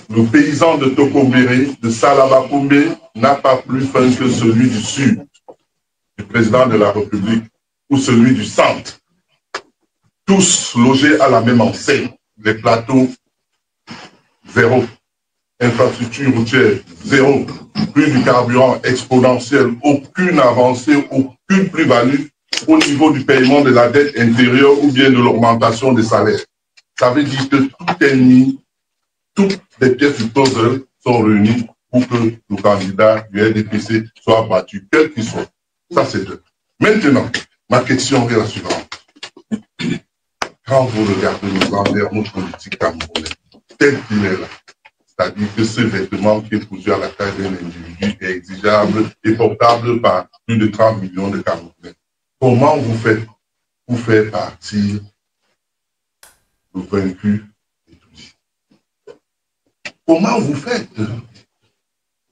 le paysan de Tokombéré, de Salabakoumé, n'a pas plus faim que celui du sud, du président de la République, ou celui du centre. Tous logés à la même enseigne. Les plateaux, zéro. Infrastructure routière, zéro. Prix du carburant exponentiel, aucune avancée, aucune plus-value au niveau du paiement de la dette intérieure ou bien de l'augmentation des salaires. Ça veut dire que tout est mis, toutes les pièces du puzzle sont réunies pour que le candidat du RDPC soit battu, quel qu'il soit. Ça, c'est deux. Maintenant, ma question est la suivante. Quand vous regardez notre politique camerounaise, tel qu'il est là, c'est-à-dire que ce vêtement qui est cousu à la taille d'un individu est exigeable et portable par plus de 30 millions de Camerounais. Comment vous faites pour faire partir le vaincu et tout ça? Comment vous faites?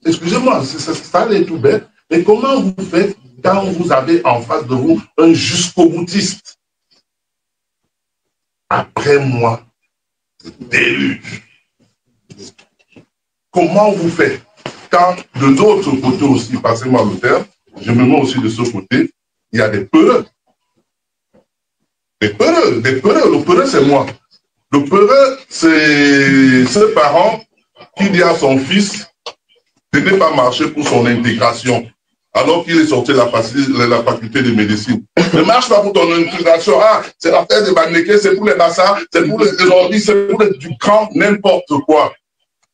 Excusez-moi, ça allait tout bête, mais comment vous faites quand vous avez en face de vous un jusqu'au-boutiste? Après moi, déluge. Comment vous faites quand de l'autre côté aussi, passez-moi le terme, je me mets aussi de ce côté, il y a des peureux. Des peureux. Le peureux, c'est moi. Le peureux, c'est ce parent qui dit à son fils de ne pas marcher pour son intégration. alors qu'il est sorti de la faculté de médecine. Ne marche pas pour ton intégration. Ah, c'est l'affaire des Bamileke, c'est pour les Bassa, c'est pour les Ordi, c'est pour les Ducamp, n'importe quoi.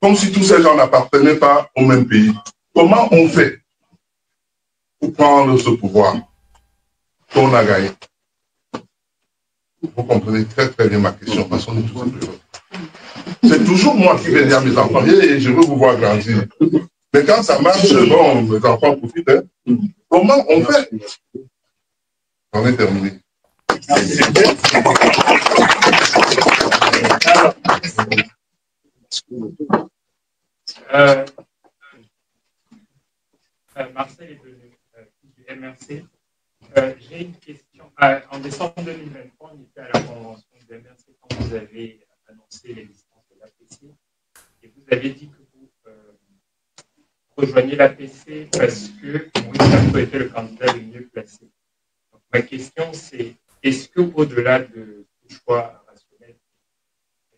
Comme si tous ces gens n'appartenaient pas au même pays. Comment on fait pour prendre ce pouvoir qu'on a gagné? Vous comprenez très très bien ma question, parce qu'on est tous heureux. C'est toujours moi qui vais dire à mes enfants, et je veux vous voir grandir. Mais quand ça marche, bon, mes enfants profitent. Hein. Comment on fait? On est terminé. Marcel est venu du MRC. J'ai une question. En décembre 2023, on était à la convention du MRC quand vous avez annoncé l'existence de l'APC. Et vous avez dit que vous rejoignez l'APC parce que Moïse Kamto était le candidat le mieux placé. Donc, ma question, c'est est-ce qu'au-delà de ce choix rationnel,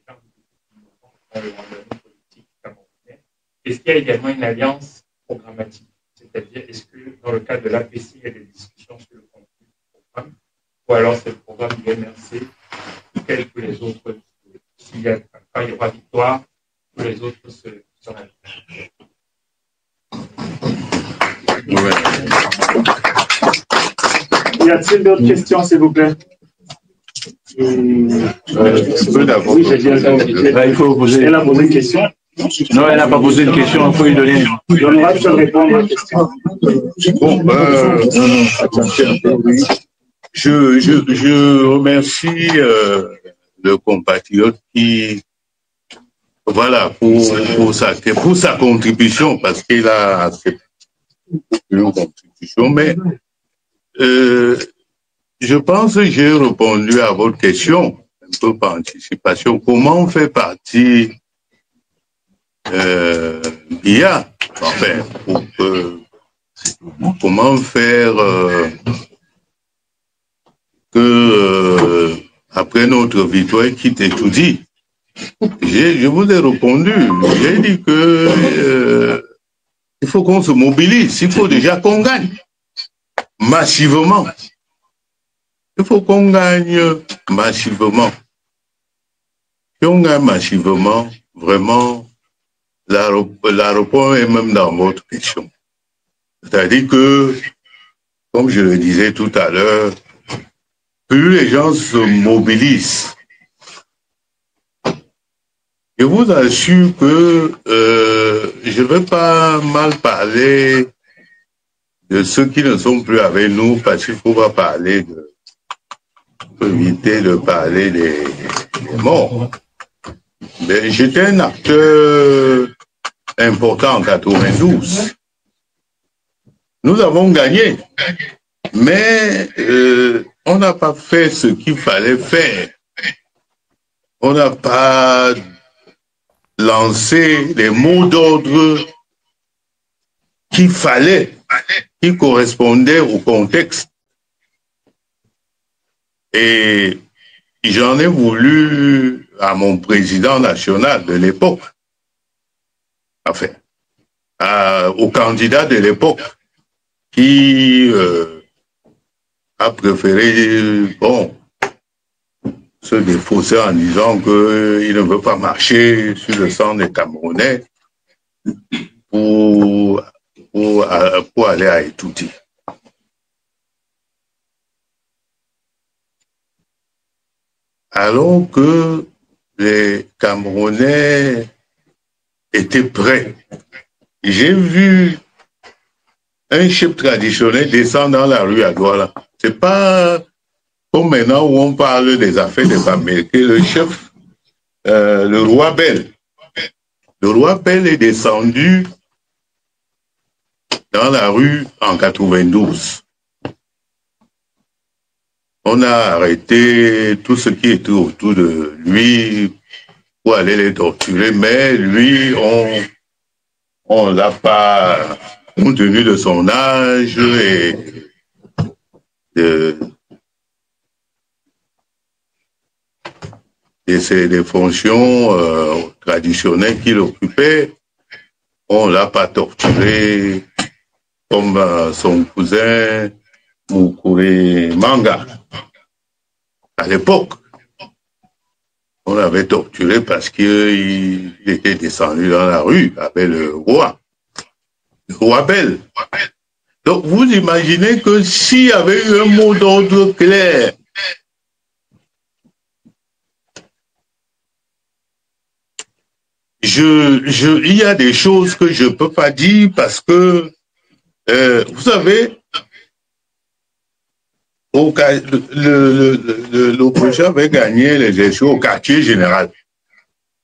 dans le mandat politique camerounais, est-ce qu'il y a également une alliance programmatique? C'est-à-dire, est-ce que dans le cadre de l'APC, il y a des discussions sur le contenu du programme, ou alors c'est le programme du MRC, tel que les autres, s'il y a quand il y aura victoire, tous les autres seront. Y a-t-il d'autres questions, s'il vous plaît? Oui, il faut poser. Elle a posé une question. Non, elle n'a pas posé de question, il faut lui donner. L'honorable peut répondre à la question. Bon, je remercie le compatriote qui, voilà, pour sa contribution, parce qu'il a accepté une contribution, mais je pense que j'ai répondu à votre question, un peu par anticipation. Comment on fait partie BIA, enfin, comment faire que après notre victoire quitte étudie? Je vous ai répondu. J'ai dit que il faut qu'on se mobilise. Il faut déjà qu'on gagne massivement. Il faut qu'on gagne massivement. Si on gagne massivement, vraiment, l'aéroport est même dans votre question. C'est-à-dire que, comme je le disais tout à l'heure, plus les gens se mobilisent, je vous assure que je ne vais pas mal parler de ceux qui ne sont plus avec nous, parce qu'il faut pas parler éviter de parler des morts. Mais j'étais un acteur important en 92. Nous avons gagné, mais on n'a pas fait ce qu'il fallait faire. On n'a pas lancé les mots d'ordre qu'il fallait, qui correspondaient au contexte. Et j'en ai voulu à mon président national de l'époque, enfin, au candidat de l'époque, qui a préféré, bon, se défausser en disant qu'il ne veut pas marcher sur le sang des Camerounais pour aller à Étouti. Alors que les Camerounais étaient prêts. J'ai vu un chef traditionnel descendre dans la rue à Douala. C'est pas comme maintenant où on parle des affaires des Bamileke. Le chef, le roi Bel. Le roi Bel est descendu dans la rue en 92. On a arrêté tout ce qui était autour de lui pour aller les torturer, mais lui, on l'a pas, compte tenu de son âge et des fonctions traditionnelles qu'il occupait, on l'a pas torturé comme son cousin Mukure Manga. À l'époque, on l'avait torturé parce qu'il était descendu dans la rue avec le roi Bel. Donc vous imaginez que s'il y avait eu un mot d'ordre clair, il y a des choses que je ne peux pas dire parce que, vous savez, l'opposition avait gagné les élections au quartier général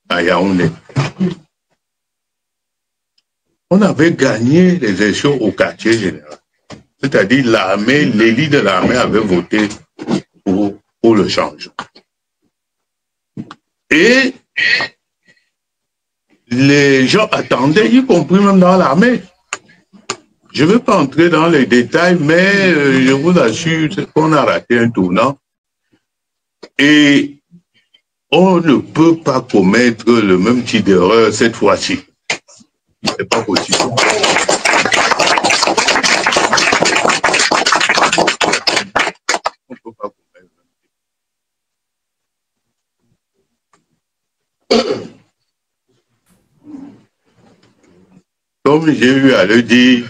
à Yaoundé. On avait gagné les élections au quartier général. C'est-à-dire l'armée, l'élite de l'armée avait voté pour le changement. Et les gens attendaient, y compris même dans l'armée. Je ne vais pas entrer dans les détails, mais je vous assure qu'on a raté un tournant. Et on ne peut pas commettre le même type d'erreur cette fois-ci. C'est pas possible. On peut pas commettre. Comme j'ai eu à le dire,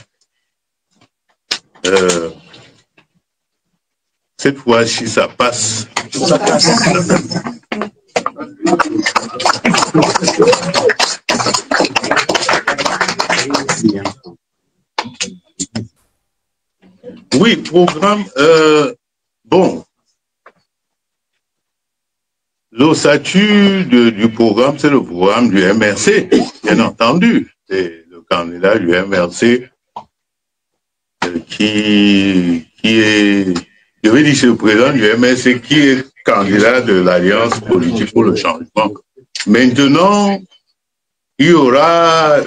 cette fois-ci, ça passe. Oui, programme, bon, l'ossature du programme, c'est le programme du MRC, bien entendu. C'est le candidat du MRC qui est, je vais dire, c'est le président du MRC qui est candidat de l'Alliance politique pour le changement. Maintenant, il y aura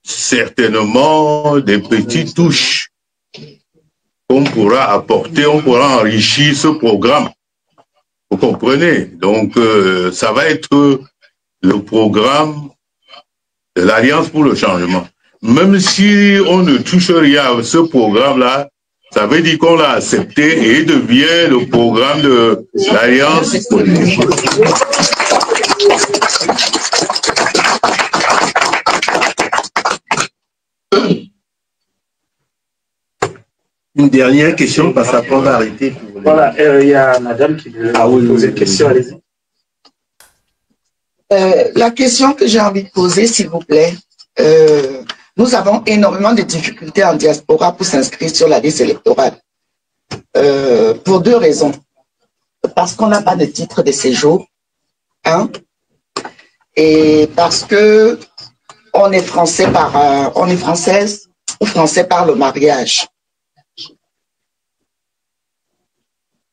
certainement des petites touches qu'on pourra apporter, on pourra enrichir ce programme. Vous comprenez? Donc, ça va être le programme de l'Alliance pour le changement. Même si on ne touche rien à ce programme-là, ça veut dire qu'on l'a accepté et devient le programme de l'Alliance politique. Une dernière question, parce qu'on va arrêter. Voilà, il y a madame qui veut poser une question, allez-y. La question que j'ai envie de poser, s'il vous plaît, nous avons énormément de difficultés en diaspora pour s'inscrire sur la liste électorale. Pour deux raisons. Parce qu'on n'a pas de titre de séjour, hein, et parce que on est français on est française ou français par le mariage.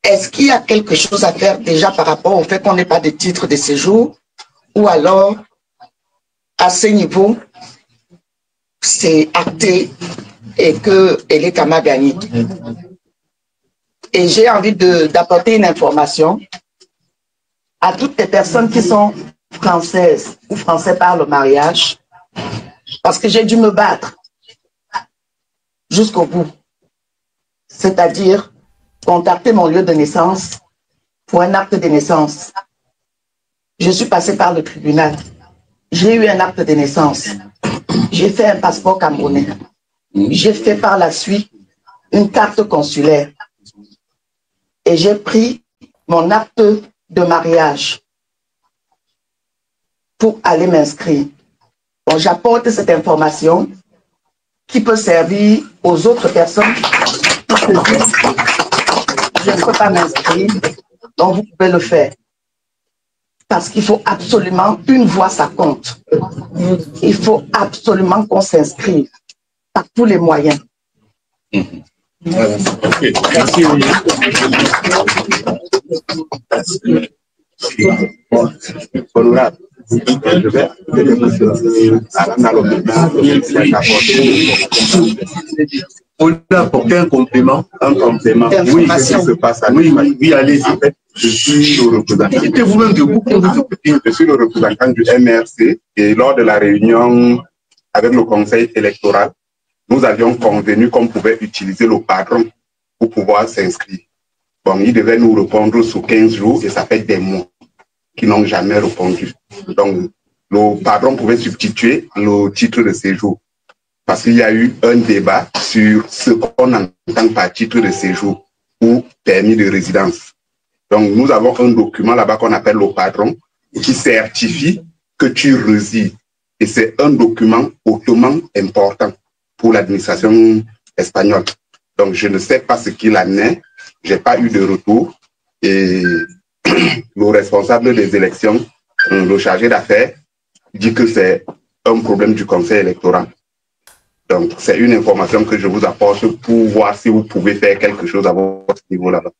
Est-ce qu'il y a quelque chose à faire déjà par rapport au fait qu'on n'ait pas de titre de séjour, ou alors à ce niveau c'est acté et qu'elle est Kama gagné? Et j'ai envie d'apporter une information à toutes les personnes qui sont françaises ou français par le mariage, parce que j'ai dû me battre jusqu'au bout. C'est-à-dire contacter mon lieu de naissance pour un acte de naissance. Je suis passée par le tribunal. J'ai eu un acte de naissance. J'ai fait un passeport camerounais. J'ai fait par la suite une carte consulaire. Et j'ai pris mon acte de mariage pour aller m'inscrire. Bon, j'apporte cette information qui peut servir aux autres personnes qui se disent je ne peux pas m'inscrire, donc vous pouvez le faire. Parce qu'il faut absolument, une voix ça compte. Il faut absolument qu'on s'inscrive par tous les moyens. Okay. Merci. Honorable, je vais apporter un complément. Un complément. Oui, qu'est-ce qui se passe à oui, allez-y. En fait, je suis le représentant. Je suis le représentant du MRC et lors de la réunion avec le conseil électoral, nous avions convenu qu'on pouvait utiliser le patron pour pouvoir s'inscrire. Bon, il devait nous répondre sous 15 jours et ça fait des mois qu'ils n'ont jamais répondu. Donc, le patron pouvait substituer le titre de séjour. Parce qu'il y a eu un débat sur ce qu'on entend par titre de séjour ou permis de résidence. Donc, nous avons un document là-bas qu'on appelle le patron qui certifie que tu résides. Et c'est un document hautement important pour l'administration espagnole. Donc, je ne sais pas ce qu'il en est. Je n'ai pas eu de retour. Et le responsable des élections, le chargé d'affaires, dit que c'est un problème du conseil électoral. Donc, c'est une information que je vous apporte pour voir si vous pouvez faire quelque chose à votre niveau là-bas.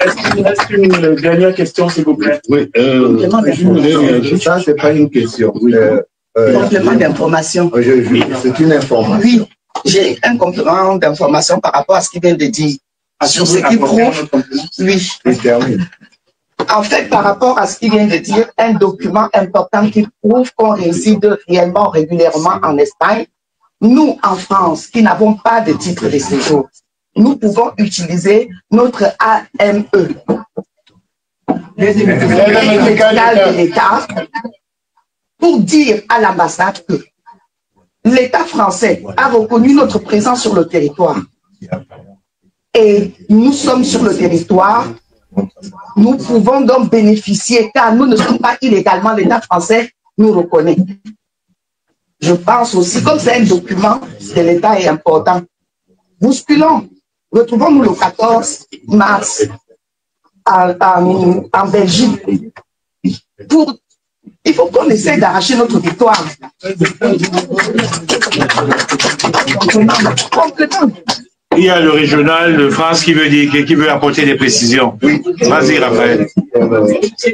Est-ce qu'une dernière question, s'il vous plaît? Oui, ça, c'est pas une question. Complément d'information. C'est une information. Oui, j'ai un complément d'information par rapport à ce qu'il vient de dire. Sur ce qui prouve. Oui. En fait, par rapport à ce qu'il vient de dire, un document important qui prouve qu'on réside réellement, régulièrement en Espagne, nous, en France, qui n'avons pas de titre de séjour, nous pouvons utiliser notre AME, l'aide médicale de l'État, pour dire à l'ambassade que l'État français a reconnu notre présence sur le territoire. Et nous sommes sur le territoire. Nous pouvons donc bénéficier, car nous ne sommes pas illégalement, l'État français nous reconnaît. Je pense aussi, comme c'est un document de l'État est important, bousculons, retrouvons-nous le 14 mars en Belgique. Il faut qu'on essaie d'arracher notre victoire. Il y a le régional de France qui veut apporter des précisions. Oui. Vas-y, Raphaël.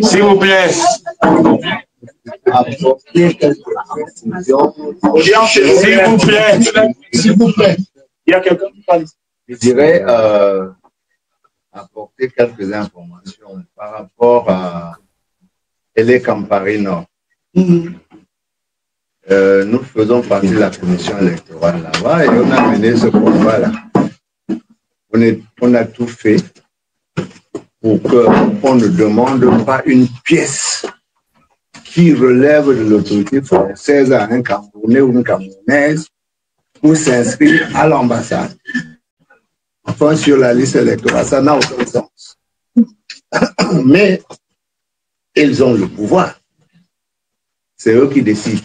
S'il vous plaît. S'il vous plaît. S'il vous plaît. Il y a quelqu'un qui parle. Je dirais apporter quelques informations par rapport à Ele Campari Nord. Nous faisons partie de la commission électorale là-bas et on a mené ce combat-là. On a tout fait pour qu'on ne demande pas une pièce qui relève de l'autorité française à un Camerounais ou une Camerounaise pour s'inscrire à l'ambassade. Enfin, sur la liste électorale, ça n'a aucun sens. Mais ils ont le pouvoir. C'est eux qui décident.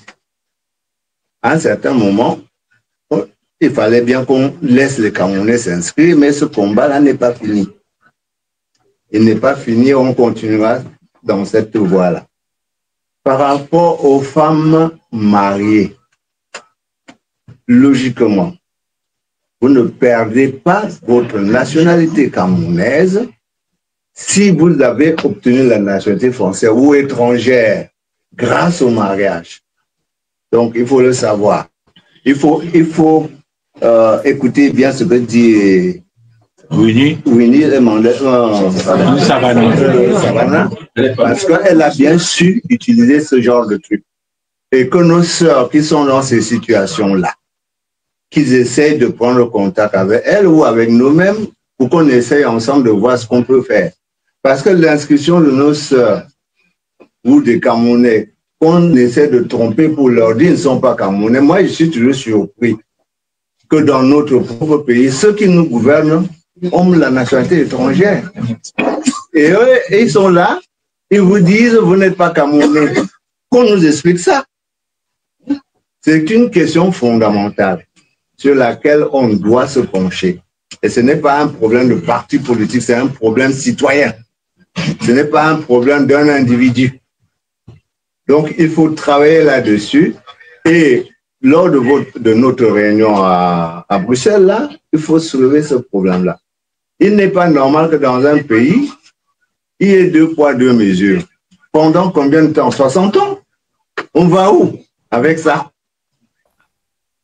À un certain moment, il fallait bien qu'on laisse les Camerounais s'inscrire, mais ce combat-là n'est pas fini. Il n'est pas fini, on continuera dans cette voie-là. Par rapport aux femmes mariées, logiquement, vous ne perdez pas votre nationalité camerounaise si vous avez obtenu la nationalité française ou étrangère grâce au mariage. Donc, il faut le savoir. Il faut écouter bien ce que dit Winnie Savannah, parce qu'elle a bien su utiliser ce genre de truc. Et que nos sœurs qui sont dans ces situations-là, qu'ils essayent de prendre contact avec elles ou avec nous-mêmes pour qu'on essaye ensemble de voir ce qu'on peut faire. Parce que l'inscription de nos sœurs ou des Camerounais, qu'on essaie de tromper pour leur dire qu'ils ne sont pas Camerounais, moi je suis toujours surpris que dans notre propre pays, ceux qui nous gouvernent ont la nationalité étrangère. Et eux, ils sont là, ils vous disent, vous n'êtes pas Camerounais. Qu'on nous explique ça. C'est une question fondamentale sur laquelle on doit se pencher. Et ce n'est pas un problème de parti politique, c'est un problème citoyen. Ce n'est pas un problème d'un individu. Donc, il faut travailler là-dessus. Et lors de notre réunion à Bruxelles, là, il faut soulever ce problème-là. Il n'est pas normal que dans un pays, il y ait 2 poids, 2 mesures. Pendant combien de temps? 60 ans? On va où avec ça?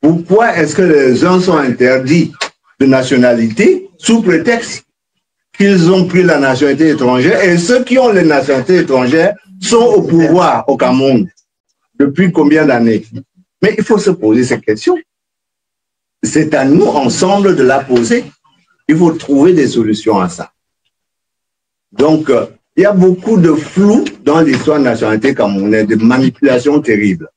Pourquoi est-ce que les uns sont interdits de nationalité sous prétexte qu'ils ont pris la nationalité étrangère et ceux qui ont les nationalités étrangères sont au pouvoir au Cameroun? Depuis combien d'années? Mais il faut se poser ces questions. C'est à nous, ensemble, de la poser. Il faut trouver des solutions à ça. Donc, il y a beaucoup de flou dans l'histoire de la nationalité camerounaise, de manipulations terribles.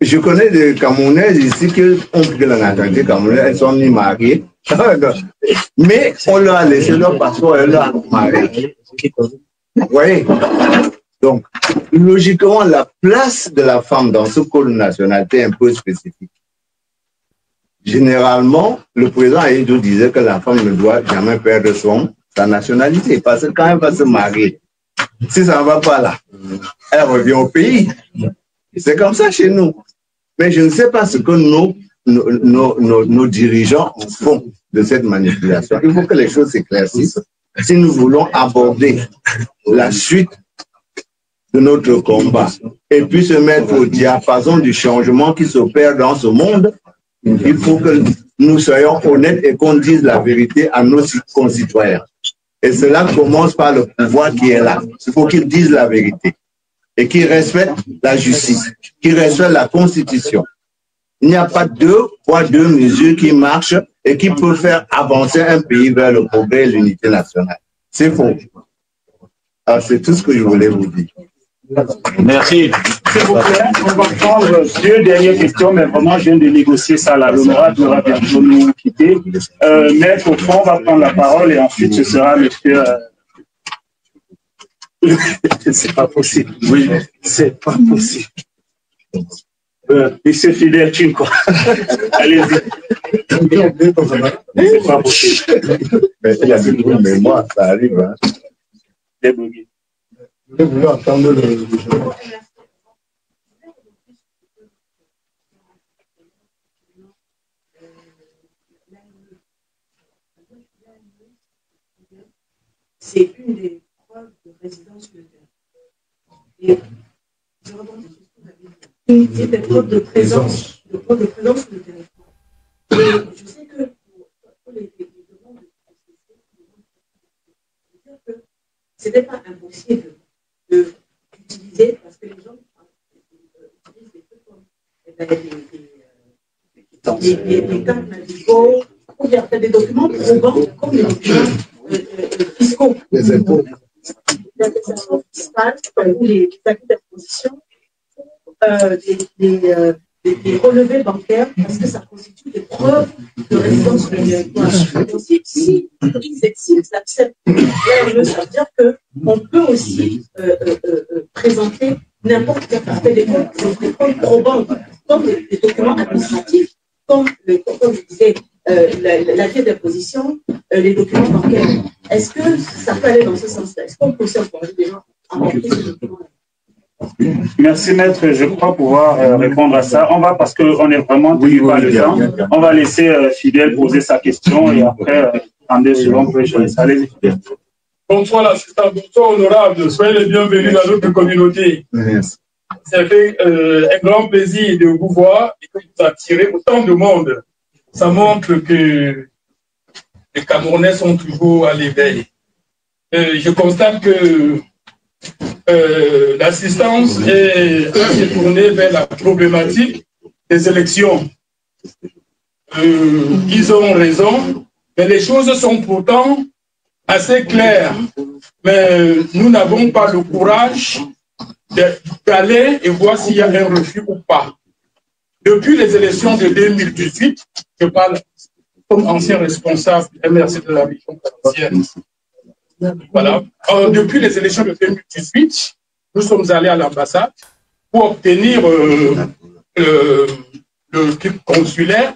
Je connais des Camerounaises ici qui ont pris la nationalité camerounaise, elles sont ni mariées, mais on leur a laissé leur passeport, elles leur ont marié. Vous voyez? Donc, logiquement, la place de la femme dans ce code de nationalité est un peu spécifique. Généralement, le président Aïdou disait que la femme ne doit jamais perdre sa nationalité, parce que quand elle va se marier, si ça ne va pas là, elle revient au pays. C'est comme ça chez nous. Mais je ne sais pas ce que nos dirigeants font de cette manipulation. Il faut que les choses s'éclaircissent si nous voulons aborder la suite de notre combat et puis se mettre au diapason du changement qui s'opère dans ce monde. Il faut que nous soyons honnêtes et qu'on dise la vérité à nos concitoyens. Et cela commence par le pouvoir qui est là. Il faut qu'ils disent la vérité et qu'ils respectent la justice, qu'ils respectent la Constitution. Il n'y a pas deux poids, deux mesures qui marchent et qui peuvent faire avancer un pays vers le progrès et l'unité nationale. C'est faux. Alors, c'est tout ce que je voulais vous dire. Merci. S'il vous plaît, on va prendre deux dernières questions, mais vraiment, je viens de négocier ça là. L'honorable devra bientôt nous quitter. Maître, au fond, on va prendre la parole et ensuite ce sera monsieur. C'est pas possible. Oui, c'est pas possible. Monsieur Fidel Chinko. Allez-y. C'est pas possible. Mais il y a des bruits, mais moi, ça arrive. Hein. Débrouillez. Je voulais entendre le c'est une des preuves de résidence sur le terrain. Et je rebondis sur ce que vous avez dit. C'est des preuves de présence sur le territoire. Et je sais que pour les demandes de processer, ce n'est pas impossible d'utiliser, parce que les gens utilisent des trucs comme des cartes navigaux, ou bien des documents probants, comme les documents fiscaux. Les impôts. Les attestations fiscales, ou les acquis d'imposition, des relevés bancaires, parce que ça constitue des preuves de résidence sur le territoire. Aussi, si ils acceptent, ça veut dire qu'on peut aussi présenter n'importe quel aspect des comptes probants, comme les documents administratifs, comme je disais, l'acquis d'imposition, les documents bancaires. Est-ce que ça peut aller dans ce sens-là? Est-ce qu'on peut aussi encourager des gens à apporter ces documents-là? Merci, maître. Je crois pouvoir répondre à ça. On va, parce qu'on est vraiment tenu par le temps, on va laisser Fidèle poser sa question et après, en 2 secondes, je laisse. Allez-y, Fidèle. Bonsoir, l'assistant. Bonsoir, honorable. Soyez les bienvenus dans notre communauté. Ça fait un grand plaisir de vous voir et que vous attirez autant de monde. Ça montre que les Camerounais sont toujours à l'éveil. Je constate que l'assistance est tournée vers la problématique des élections. Ils ont raison, mais les choses sont pourtant assez claires. Mais nous n'avons pas le courage d'aller et voir s'il y a un refus ou pas. Depuis les élections de 2018, je parle comme ancien responsable MRC de la région parisienne. Voilà. Depuis les élections de 2018, nous sommes allés à l'ambassade pour obtenir le titre consulaire.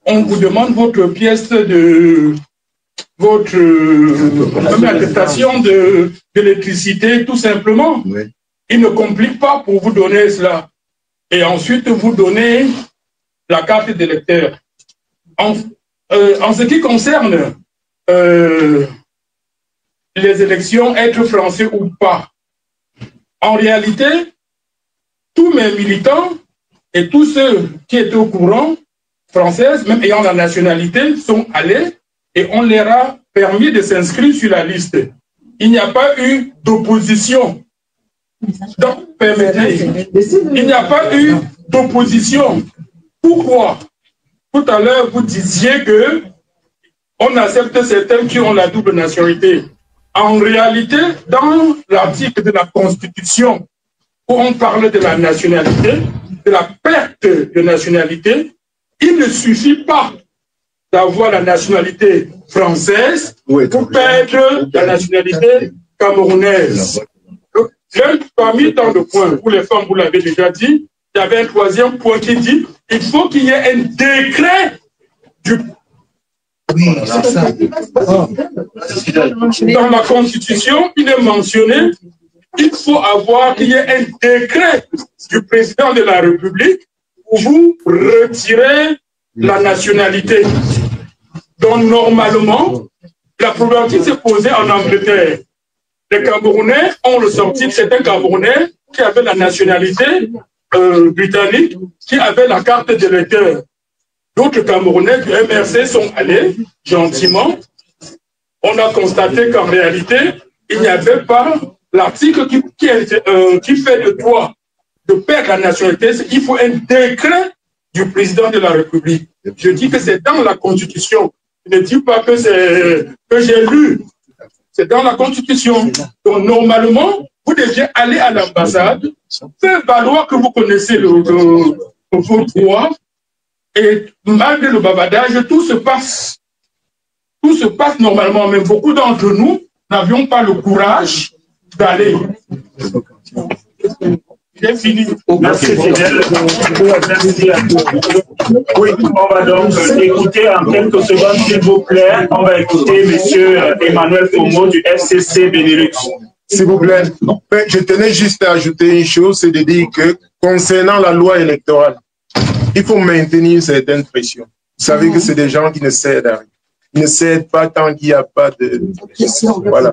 On vous demande votre pièce de votre attestation d'électricité, tout simplement. Oui. Il ne complique pas pour vous donner cela. Et ensuite, vous donnez la carte d'électeur. En ce qui concerne les élections, être français ou pas, en réalité, tous mes militants et tous ceux qui étaient au courant, françaises, même ayant la nationalité, sont allés et on leur a permis de s'inscrire sur la liste. Il n'y a pas eu d'opposition Donc, permettez, il n'y a pas eu d'opposition. Pourquoi? Tout à l'heure, vous disiez que on accepte certains qui ont la double nationalité. En réalité, dans l'article de la Constitution, où on parle de la nationalité, de la perte de nationalité, il ne suffit pas d'avoir la nationalité française pour perdre la nationalité camerounaise. Donc, parmi tant de points, pour les femmes, vous l'avez déjà dit, il y avait un troisième point qui dit il faut qu'il y ait un décret du... Dans la Constitution, il est mentionné qu'il faut qu'il y ait un décret du président de la République pour vous retirer la nationalité. Donc, normalement, la problématique s'est posée en Angleterre. Les Camerounais ont ressorti certains Camerounais qui avaient la nationalité britannique, qui avaient la carte d'électeur. D'autres Camerounais du MRC sont allés gentiment. On a constaté qu'en réalité, il n'y avait pas l'article qui fait de toi de perdre la nationalité. Il faut un décret du président de la République. Je dis que c'est dans la Constitution. Je ne dis pas que j'ai lu. C'est dans la Constitution. Donc, normalement, vous deviez aller à l'ambassade, faire valoir que vous connaissez vos droits, et malgré le bavardage, tout se passe. Tout se passe normalement. Mais beaucoup d'entre nous n'avions pas le courage d'aller. J'ai fini. Merci Fidèle. Merci à tous. Oui, on va donc écouter en quelques secondes, s'il vous plaît. On va écouter M. Emmanuel Fomo du FCC Benelux. S'il vous plaît. Je tenais juste à ajouter une chose, c'est de dire que concernant la loi électorale, il faut maintenir une certaine pression. Vous savez que c'est des gens qui ne cèdent à rien. Ils ne cèdent pas tant qu'il n'y a pas de... Voilà.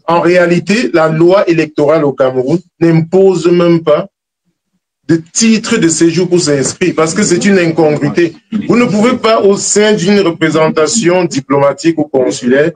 En réalité, la loi électorale au Cameroun n'impose même pas de titre de séjour pour s'inscrire, parce que c'est une incongruité. Vous ne pouvez pas, au sein d'une représentation diplomatique ou consulaire,